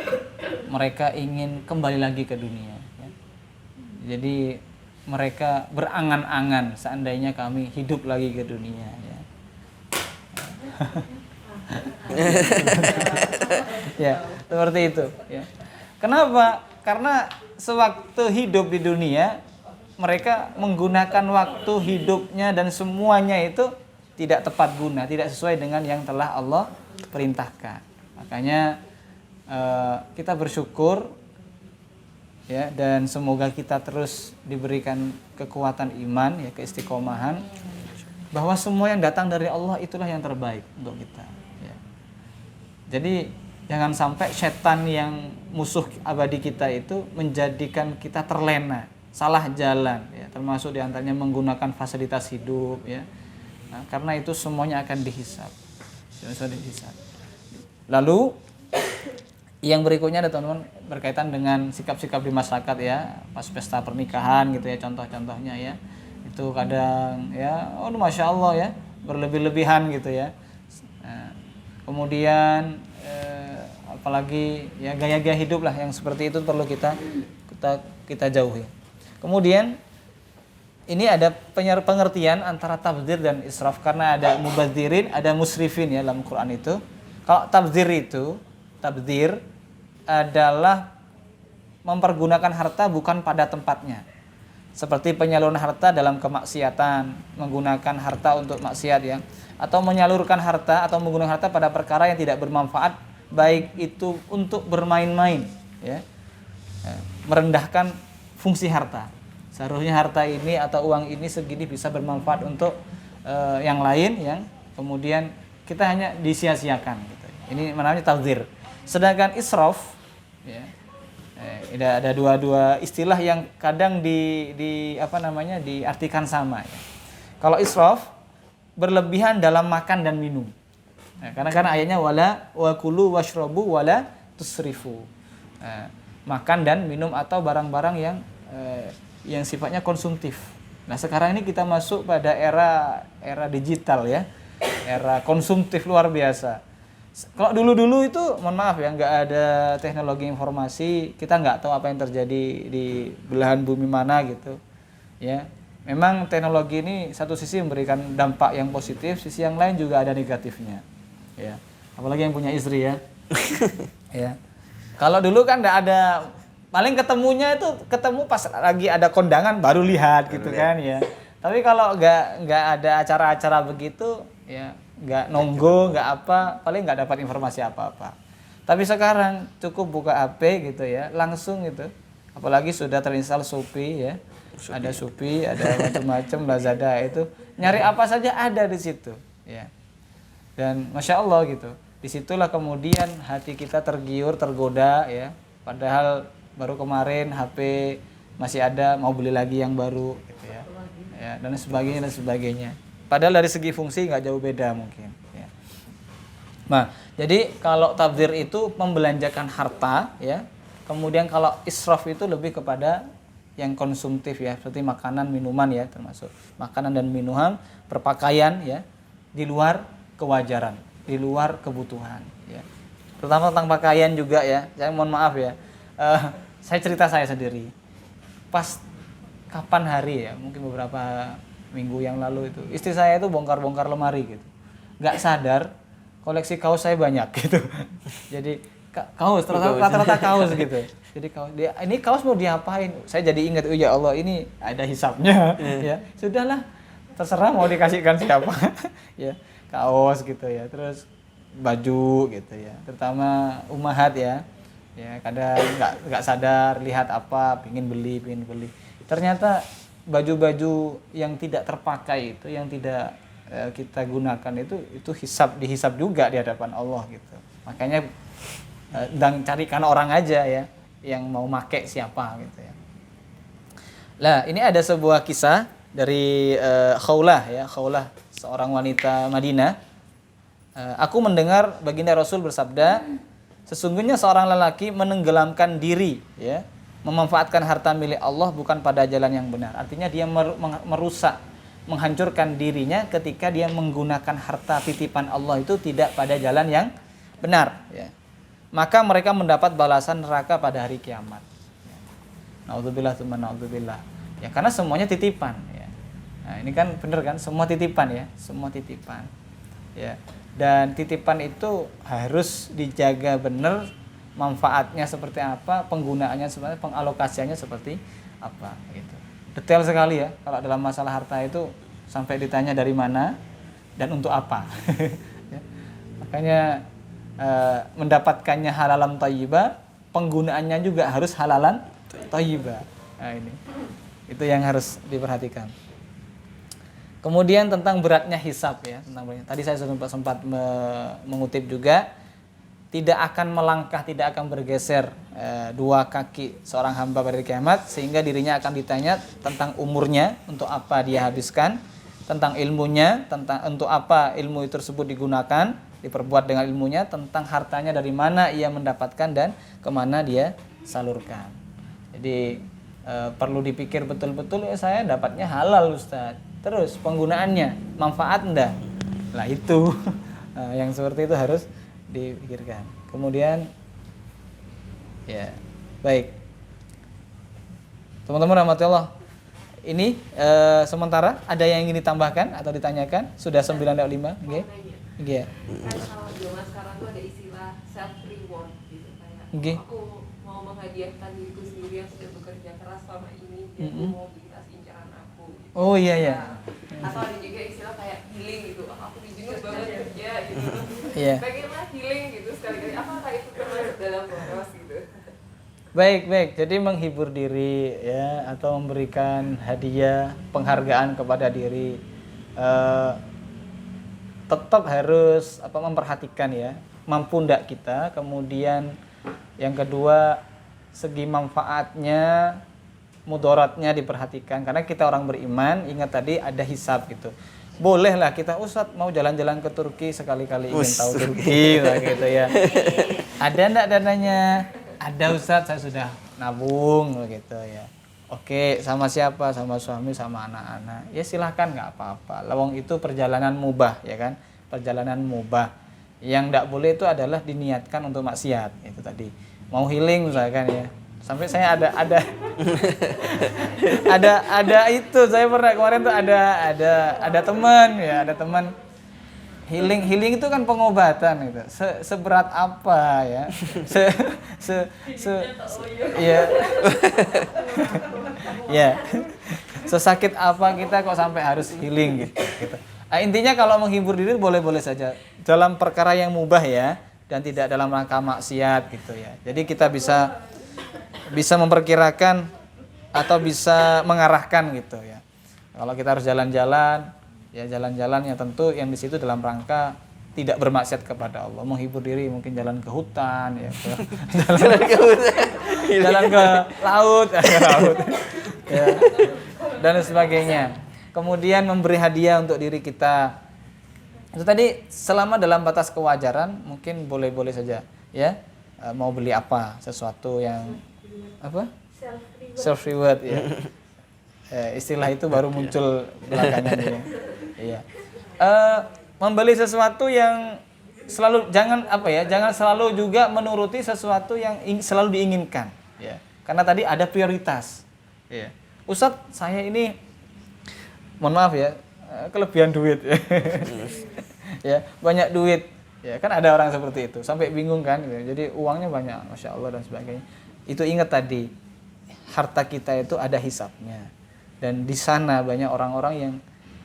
mereka ingin kembali lagi ke dunia ya. Jadi mereka berangan-angan seandainya kami hidup lagi ke dunia ya. Ya, seperti itu ya. Kenapa? Karena sewaktu hidup di dunia mereka menggunakan waktu hidupnya dan semuanya itu tidak tepat guna, tidak sesuai dengan yang telah Allah perintahkan. Makanya kita bersyukur ya, dan semoga kita terus diberikan kekuatan iman ya, keistiqomahan bahwa semua yang datang dari Allah itulah yang terbaik untuk kita ya. Jadi jangan sampai setan yang musuh abadi kita itu menjadikan kita terlena, salah jalan ya, termasuk diantaranya menggunakan fasilitas hidup ya. Nah, karena itu semuanya akan dihisab. Lalu yang berikutnya ada teman-teman berkaitan dengan sikap-sikap di masyarakat ya, pas pesta pernikahan gitu ya, contoh-contohnya ya. Itu kadang ya, oh Masya Allah ya, berlebih-lebihan gitu ya. Nah, kemudian apalagi ya gaya-gaya hidup lah yang seperti itu perlu kita jauhi. Kemudian ini ada pengertian antara tabdzir dan israf, karena ada mubadzirin, ada musrifin ya dalam Quran itu. Kalau tabdzir adalah mempergunakan harta bukan pada tempatnya. Seperti penyaluran harta dalam kemaksiatan, menggunakan harta untuk maksiat ya, atau menyalurkan harta atau menggunakan harta pada perkara yang tidak bermanfaat, baik itu untuk bermain-main ya. Merendahkan fungsi harta. Seharusnya harta ini atau uang ini segini bisa bermanfaat untuk yang lain yang kemudian kita hanya disia-siakan gitu. Ini namanya tabdzir. Sedangkan israf ya, ada dua istilah yang kadang diartikan sama ya. Kalau israf berlebihan dalam makan dan minum. Nah, karena ayatnya wala wakulu washrabu wala tusrifu. Makan dan minum atau barang-barang yang yang sifatnya konsumtif. Nah sekarang ini kita masuk pada era digital ya, era konsumtif luar biasa. Kalau dulu-dulu itu, mohon maaf ya, nggak ada teknologi informasi, kita nggak tahu apa yang terjadi di belahan bumi mana gitu. Ya, memang teknologi ini satu sisi memberikan dampak yang positif, sisi yang lain juga ada negatifnya. Ya, apalagi yang punya istri ya. Ya, kalau dulu kan nggak ada, paling ketemunya itu ketemu pas lagi ada kondangan baru lihat gitu kan ya. Tapi kalau nggak ada acara-acara begitu ya, nggak nonggo, nggak apa, paling nggak dapat informasi apa-apa. Tapi sekarang cukup buka HP gitu ya, langsung gitu. Apalagi sudah terinstall Shopee ya, ada Shopee, ada macam-macam, Lazada, itu nyari apa saja ada di situ ya. Dan masya Allah gitu. Disitulah kemudian hati kita tergiur, tergoda ya. Padahal baru kemarin HP masih ada, mau beli lagi yang baru gitu ya. Ya, dan sebagainya. Padahal dari segi fungsi nggak jauh beda mungkin. Ya. Nah, jadi kalau tabdzir itu membelanjakan harta, ya. Kemudian kalau israf itu lebih kepada yang konsumtif ya, seperti makanan, minuman ya, termasuk makanan dan minuman, berpakaian ya, di luar kewajaran, di luar kebutuhan. Ya. Terutama tentang pakaian juga ya. Saya mohon maaf ya, saya cerita saya sendiri. Pas kapan hari ya, mungkin beberapa minggu yang lalu itu istri saya itu bongkar-bongkar lemari gitu, nggak sadar koleksi kaos saya banyak gitu. Jadi kaos rata-rata kaos gitu. Jadi kaos dia, ini kaos mau diapain, saya jadi ingat, oh ya Allah ini ada hisapnya. Ya sudahlah, terserah mau dikasihkan siapa. Ya kaos gitu ya, terus baju gitu ya, terutama ummahat ya. Ya kadang nggak sadar lihat apa, pingin beli. Ternyata baju-baju yang tidak terpakai itu, yang tidak kita gunakan itu dihisab juga di hadapan Allah gitu. Makanya dan carikan orang aja ya yang mau make siapa gitu ya. Lah ini ada sebuah kisah dari Khawlah seorang wanita Madinah. Aku mendengar baginda Rasul bersabda, sesungguhnya seorang lelaki menenggelamkan diri ya, memanfaatkan harta milik Allah bukan pada jalan yang benar. Artinya dia merusak, menghancurkan dirinya ketika dia menggunakan harta titipan Allah itu tidak pada jalan yang benar ya. Maka mereka mendapat balasan neraka pada hari kiamat. Ya. Naudzubillah tsumma naudzubillah. Ya karena semuanya titipan ya. Nah, ini kan benar kan, semua titipan ya, semua titipan. Ya. Dan titipan itu harus dijaga benar, manfaatnya seperti apa, penggunaannya seperti, pengalokasiannya seperti apa gitu. Detail sekali ya kalau dalam masalah harta itu, sampai ditanya dari mana dan untuk apa. Ya. Makanya mendapatkannya halalan thayyibah, penggunaannya juga harus halalan thayyibah. Nah ini. Itu yang harus diperhatikan. Kemudian tentang beratnya hisab ya, tentang beratnya. Tadi saya sempat mengutip juga, tidak akan melangkah, tidak akan bergeser dua kaki seorang hamba pada hari kiamat, sehingga dirinya akan ditanya tentang umurnya, untuk apa dia habiskan, tentang ilmunya, tentang untuk apa ilmu tersebut digunakan, diperbuat dengan ilmunya, tentang hartanya dari mana ia mendapatkan dan kemana dia salurkan. Jadi perlu dipikir betul-betul, ya saya dapatnya halal Ustaz, terus penggunaannya manfaat enggak? Lah itu yang seperti itu harus dipikirkan. Kemudian ya baik teman-teman rahmatullah, ini sementara ada yang ingin ditambahkan atau ditanyakan? Sudah 9.5 nggih. Nggih. Kan kalau zaman sekarang tuh ada istilah self reward gitu, kayak Nggih. aku mau menghadiahkan diriku sendiri yang sudah bekerja keras selama ini, dan aku mau beli tas incaran aku gitu. Oh iya ya. Nah, atau ada juga istilah kayak healing gitu, aku dijinus banget kerja gitu. Iya. Bagaimana healing gitu sekali-kali, apakah itu termasuk dalam boros gitu? Baik. Jadi menghibur diri ya, atau memberikan hadiah, penghargaan kepada diri, tetap harus memperhatikan ya, mampu ndak kita. Kemudian yang kedua, segi manfaatnya, mudaratnya diperhatikan, karena kita orang beriman. Ingat tadi ada hisab gitu. Bolehlah kita, Ustadz mau jalan-jalan ke Turki, sekali-kali ingin tahu Turki lah gitu ya. Ada ndak dananya? Ada Ustadz, saya sudah nabung gitu ya. Oke, sama siapa? Sama suami, sama anak-anak. Ya silahkan, nggak apa-apa. Lawang itu perjalanan mubah, ya kan? Perjalanan mubah. Yang nggak boleh itu adalah diniatkan untuk maksiat. Itu tadi. Mau healing misalkan ya. Sampai saya ada ada itu. Saya pernah kemarin tuh ada teman ya, ada teman healing itu kan pengobatan itu. Seberat apa ya? Ya. Ya. Sesakit apa kita kok sampai harus healing gitu. Nah, intinya kalau menghibur diri boleh-boleh saja dalam perkara yang mubah ya, dan tidak dalam rangka maksiat gitu ya. Jadi kita bisa memperkirakan atau bisa mengarahkan gitu ya. Kalau kita harus jalan-jalan, ya jalan-jalan yang tentu yang di situ dalam rangka tidak bermaksiat kepada Allah, menghibur diri, mungkin jalan ke hutan ya, jalan ke laut, ya, dan sebagainya. Kemudian memberi hadiah untuk diri kita. Itu tadi selama dalam batas kewajaran mungkin boleh-boleh saja ya. Mau beli apa, sesuatu yang apa? Self reward ya. Istilah itu baru muncul belakangan ini. Iya. Membeli sesuatu yang jangan selalu juga menuruti sesuatu yang selalu diinginkan ya. Karena tadi ada prioritas. Ya. Ustadz, saya ini mohon maaf ya, kelebihan duit. Ya, banyak duit. Ya, kan ada orang seperti itu, sampai bingung kan gitu. Jadi uangnya banyak, Masya Allah dan sebagainya. Itu ingat tadi, harta kita itu ada hisabnya. Dan di sana banyak orang-orang yang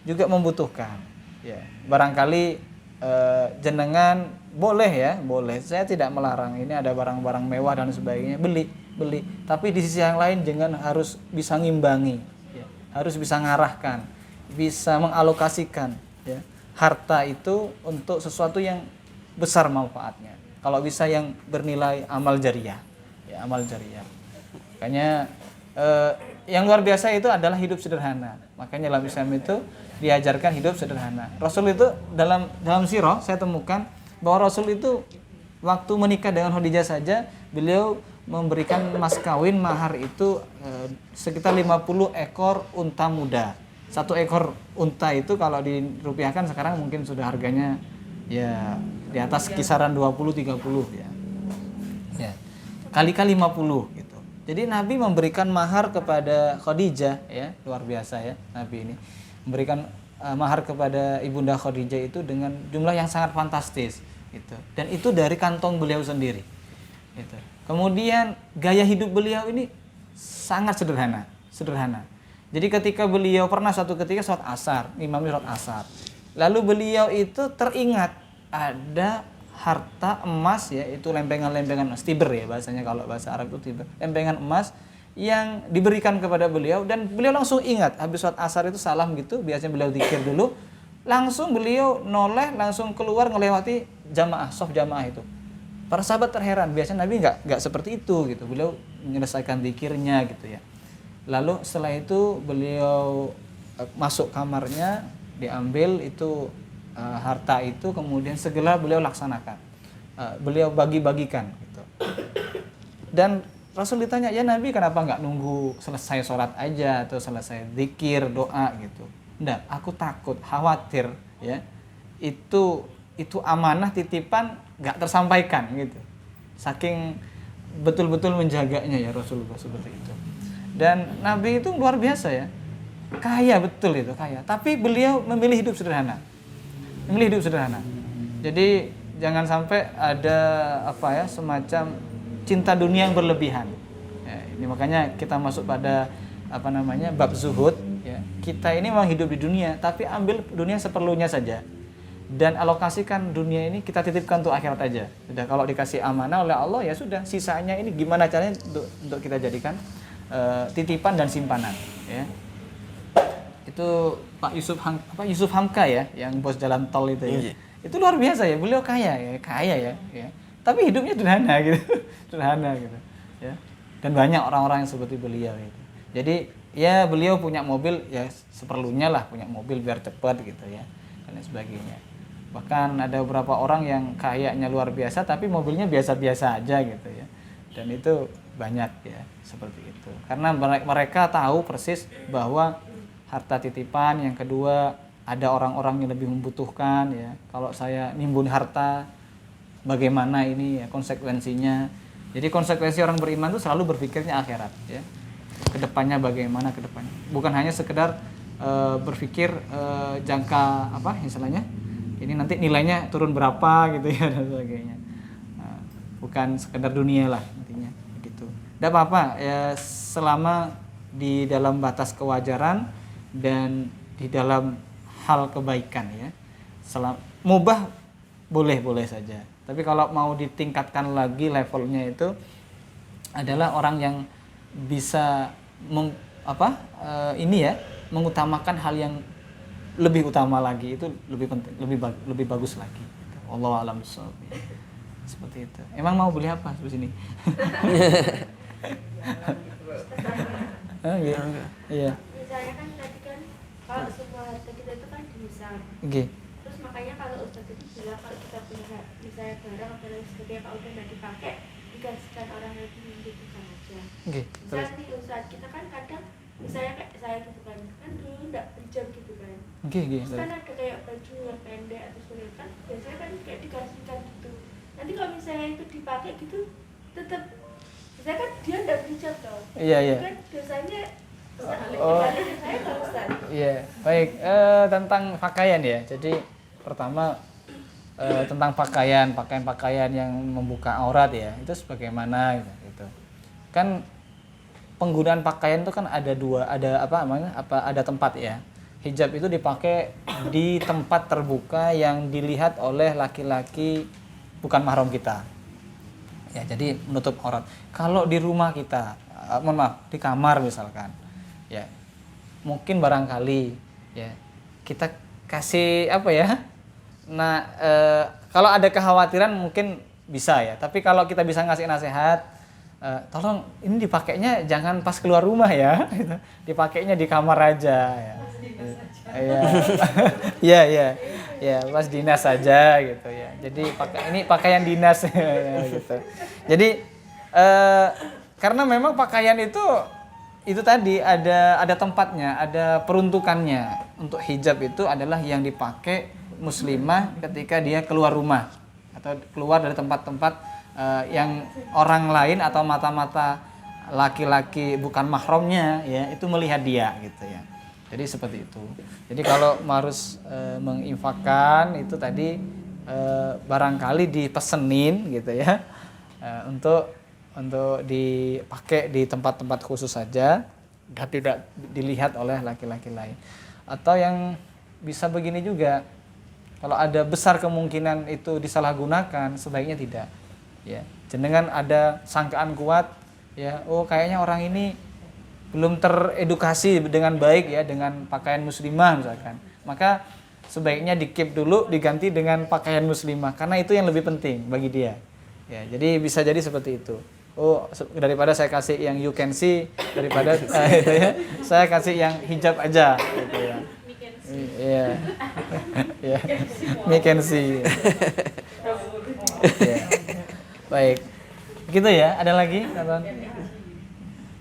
juga membutuhkan. Ya, barangkali jenengan boleh ya, boleh. Saya tidak melarang. Ini ada barang-barang mewah dan sebagainya, beli. Tapi di sisi yang lain jangan harus bisa ngimbangi, ya. Harus bisa ngarahkan, bisa mengalokasikan ya, harta itu untuk sesuatu yang besar manfaatnya. Kalau bisa yang bernilai amal jariyah, ya amal jariyah. Makanya yang luar biasa itu adalah hidup sederhana. Makanya dalam Islam itu diajarkan hidup sederhana. Rasul itu dalam sirah saya temukan bahwa Rasul itu waktu menikah dengan Khadijah saja beliau memberikan mas kawin mahar itu sekitar 50 ekor unta muda. Satu ekor unta itu kalau dirupiahkan sekarang mungkin sudah harganya ya di atas kisaran 20-30 ya. Ya. Kali-kali 50 gitu. Jadi Nabi memberikan mahar kepada Khadijah ya, luar biasa ya Nabi ini. Memberikan mahar kepada Ibunda Khadijah itu dengan jumlah yang sangat fantastis gitu. Dan itu dari kantong beliau sendiri. Gitu. Kemudian gaya hidup beliau ini sangat sederhana. Jadi ketika beliau pernah suatu ketika sholat asar, imamnya sholat asar. Lalu beliau itu teringat ada harta emas ya, itu lempengan-lempengan emas, tiber ya bahasanya kalau bahasa Arab itu tiber. Lempengan emas yang diberikan kepada beliau dan beliau langsung ingat habis sholat asar itu salam gitu, biasanya beliau zikir dulu. Langsung beliau noleh, langsung keluar melewati jamaah, sof jamaah itu. Para sahabat terheran, biasanya Nabi nggak seperti itu gitu. Beliau menyelesaikan zikirnya gitu ya. Lalu setelah itu beliau masuk kamarnya, diambil itu harta itu, kemudian segera beliau laksanakan. Beliau bagi-bagikan gitu. Dan Rasul ditanya, "Ya Nabi, kenapa nggak nunggu selesai sholat aja atau selesai zikir, doa gitu?" "Enggak, aku takut, khawatir ya. Itu amanah titipan nggak tersampaikan gitu." Saking betul-betul menjaganya ya Rasulullah seperti itu. Dan Nabi itu luar biasa ya, kaya betul itu, kaya. Tapi beliau memilih hidup sederhana, Jadi jangan sampai ada semacam cinta dunia yang berlebihan. Ya, ini makanya kita masuk pada bab zuhud. Ya. Kita ini memang hidup di dunia, tapi ambil dunia seperlunya saja. Dan alokasikan dunia ini kita titipkan untuk akhirat aja. Sudah, kalau dikasih amanah oleh Allah ya sudah, sisanya ini gimana caranya untuk kita jadikan titipan dan simpanan ya. Itu Pak Yusuf Hamka ya, yang bos jalan tol itu ya. Itu luar biasa ya, beliau kaya ya. Tapi hidupnya sederhana gitu. Ya. Dan banyak orang-orang yang seperti beliau itu. Jadi ya beliau punya mobil ya seperlunya lah, punya mobil biar cepat gitu ya, dan sebagainya. Bahkan ada beberapa orang yang kayaknya luar biasa tapi mobilnya biasa-biasa aja gitu ya. Dan itu banyak ya seperti itu. Karena mereka tahu persis bahwa harta titipan, yang kedua ada orang-orang yang lebih membutuhkan ya. Kalau saya nimbun harta, bagaimana ini ya konsekuensinya. Jadi konsekuensi orang beriman itu selalu berpikirnya akhirat ya. Kedepannya bagaimana kedepannya. Bukan hanya sekedar berpikir jangka apa istilahnya. Ini nanti nilainya turun berapa gitu ya dan sebagainya. Bukan sekedar dunia lah intinya gitu. Tidak apa-apa ya selama di dalam batas kewajaran dan di dalam hal kebaikan ya. Mubah boleh-boleh saja. Tapi kalau mau ditingkatkan lagi levelnya itu adalah orang yang bisa mengutamakan hal yang lebih utama lagi, itu lebih penting, lebih bagus lagi. Wallahu a'lam bishawab. Seperti itu. Emang mau beli apa di sini? Iya. Misalnya kan tadi kan kalau semua harta kita itu kan dihisab. Oke. Terus makanya kalau Ustaz itu bilang kalau kita punya misalnya barang atau lain sebagainya kalau udah nggak dipakai dikasihkan orang yang membutuhkan aja. Oke. Misalnya nih Ustaz, kita kan kadang misalnya kayak saya gitu kan dulu nggak berjam gitu kan. Oke. Terus kan ada kayak baju yang pendek atau sulit kan biasanya kan kayak dikasihkan gitu. Nanti kalau misalnya itu dipakai gitu tetap saya kan dia nggak berjam tau. Iya. Kan dosanya Iya, baik. Tentang pakaian ya. Jadi pertama tentang pakaian yang membuka aurat ya. Itu sebagaimana gitu. Kan penggunaan pakaian itu kan ada dua, ada tempat ya. Hijab itu dipakai di tempat terbuka yang dilihat oleh laki-laki bukan mahram kita. Ya, jadi menutup aurat. Kalau di rumah kita, di kamar misalkan, ya mungkin barangkali ya kita kasih apa ya. Nah, kalau ada kekhawatiran mungkin bisa ya. Tapi kalau kita bisa ngasih nasihat, tolong ini dipakainya jangan pas keluar rumah ya. Dipakainya di kamar aja ya. Ya, pas dinas saja gitu ya. Jadi ini pakaian dinas gitu. Jadi karena memang pakaian itu tadi ada tempatnya, ada peruntukannya. Untuk hijab itu adalah yang dipakai muslimah ketika dia keluar rumah atau keluar dari tempat-tempat yang orang lain atau mata-mata laki-laki bukan mahramnya ya itu melihat dia gitu ya. Jadi seperti itu. Jadi kalau harus menginfakkan itu tadi barangkali dipesenin gitu ya untuk dipakai di tempat-tempat khusus saja dan tidak dilihat oleh laki-laki lain. Atau yang bisa begini juga, kalau ada besar kemungkinan itu disalahgunakan, sebaiknya tidak. Ya, jenengan ada sangkaan kuat, ya, oh kayaknya orang ini belum teredukasi dengan baik ya dengan pakaian muslimah misalkan. Maka sebaiknya di-keep dulu, diganti dengan pakaian muslimah karena itu yang lebih penting bagi dia. Ya, jadi bisa jadi seperti itu. Oh, daripada saya kasih yang you can see daripada gitu ya, saya kasih yang hijab aja gitu ya. Iya. Ya. Me can see. Ya. Baik. Begitu ya, ada lagi?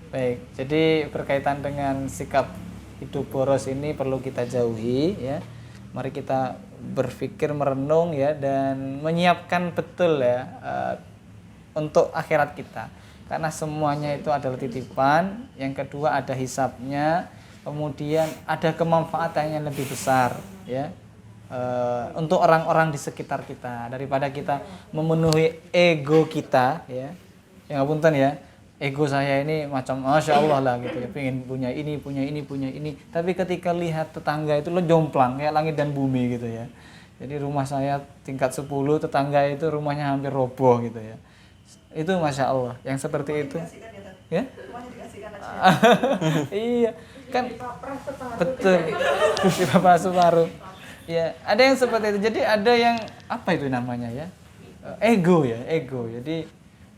Baik. Jadi berkaitan dengan sikap hidup boros ini perlu kita jauhi ya. Mari kita berpikir merenung ya dan menyiapkan betul ya untuk akhirat kita. Karena semuanya itu adalah titipan. Yang kedua ada hisabnya. Kemudian ada kemanfaatan yang lebih besar ya untuk orang-orang di sekitar kita daripada kita memenuhi ego kita ya. Yang ngapunten ya, ego saya ini macam masya Allah lah gitu ya, pengen punya ini. Tapi ketika lihat tetangga itu lo jomplang kayak langit dan bumi gitu ya. Jadi rumah saya tingkat 10, tetangga itu rumahnya hampir roboh gitu ya. Itu masya Allah yang seperti itu. Ya? Iya kan betul di Bapak separuh ya ada yang seperti itu. Jadi ada yang apa itu namanya ya ego. Jadi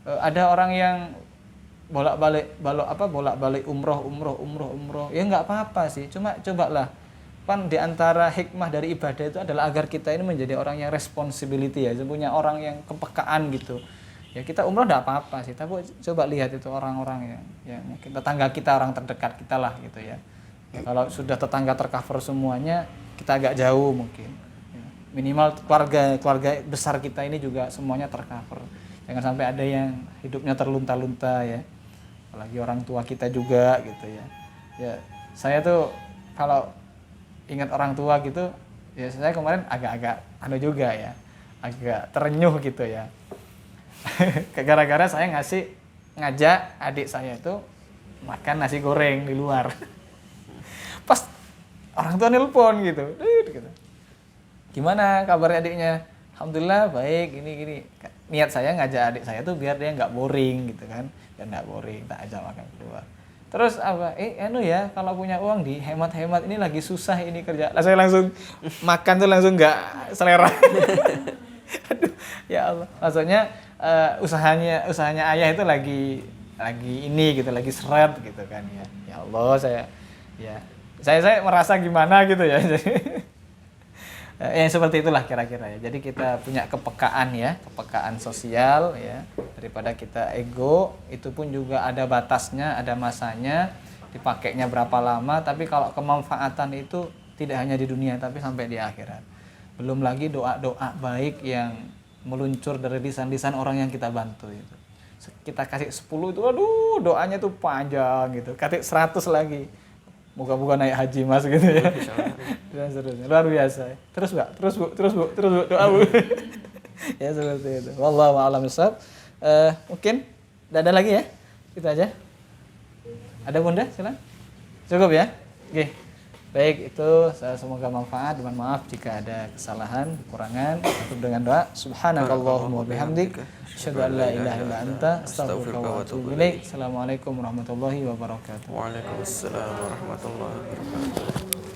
ada orang yang bolak-balik umroh ya nggak apa-apa sih, cuma cobalah kan di antara hikmah dari ibadah itu adalah agar kita ini menjadi orang yang responsibility ya, punya orang yang kepekaan gitu Ya kita umroh enggak apa-apa sih, tapi coba lihat itu orang-orang yang mungkin tetangga kita, orang terdekat kita lah gitu ya. Ya kalau sudah tetangga tercover semuanya, kita agak jauh mungkin. Ya, minimal keluarga besar kita ini juga semuanya tercover. Jangan sampai ada yang hidupnya terlunta-lunta ya. Apalagi orang tua kita juga gitu ya. Ya, saya tuh kalau ingat orang tua gitu, ya saya kemarin agak-agak juga ya. Agak terenyuh gitu ya. Gara-gara saya ngajak adik saya itu makan nasi goreng di luar. Pas orang tua nelpon gitu. Gimana kabarnya adiknya? Alhamdulillah baik, gini. Niat saya ngajak adik saya tuh biar dia nggak boring gitu kan. Biar nggak boring, tak ajak makan keluar. Terus apa? Ya kalau punya uang dihemat-hemat, ini lagi susah ini kerja. Lah saya langsung makan tuh langsung nggak selera. Aduh, ya Allah. Maksudnya usahanya ayah itu lagi ini gitu, lagi seret gitu kan ya. Ya Allah, saya merasa gimana gitu ya. Yang seperti itulah kira-kira ya. Jadi kita punya kepekaan sosial ya, daripada kita ego. Itu pun juga ada batasnya, ada masanya, dipakainya berapa lama. Tapi kalau kemanfaatan itu tidak hanya di dunia tapi sampai di akhirat. Belum lagi doa-doa baik yang meluncur dari lisan-lisan orang yang kita bantu itu. Kita kasih 10 itu, aduh doanya tuh panjang gitu. Kasih 100 lagi. Moga-moga naik haji Mas gitu ya. Dan seterusnya. Luar biasa. Terus Bu, doa Bu. Ya seperti itu. Wallahu a'lam bishawab. Mungkin tidak ada lagi ya? Itu aja. Ada Bunda? Silakan. Cukup ya? Oke. Baik, itu semoga manfaat. Mohon maaf jika ada kesalahan, kekurangan. Tutup dengan doa. Subhanakallahumma wabihamdik, asyhadu an la ilaha illa anta, astaghfiruka wa atubu ilaik. Assalamualaikum warahmatullahi wabarakatuh. Waalaikumsalam warahmatullahi wabarakatuh.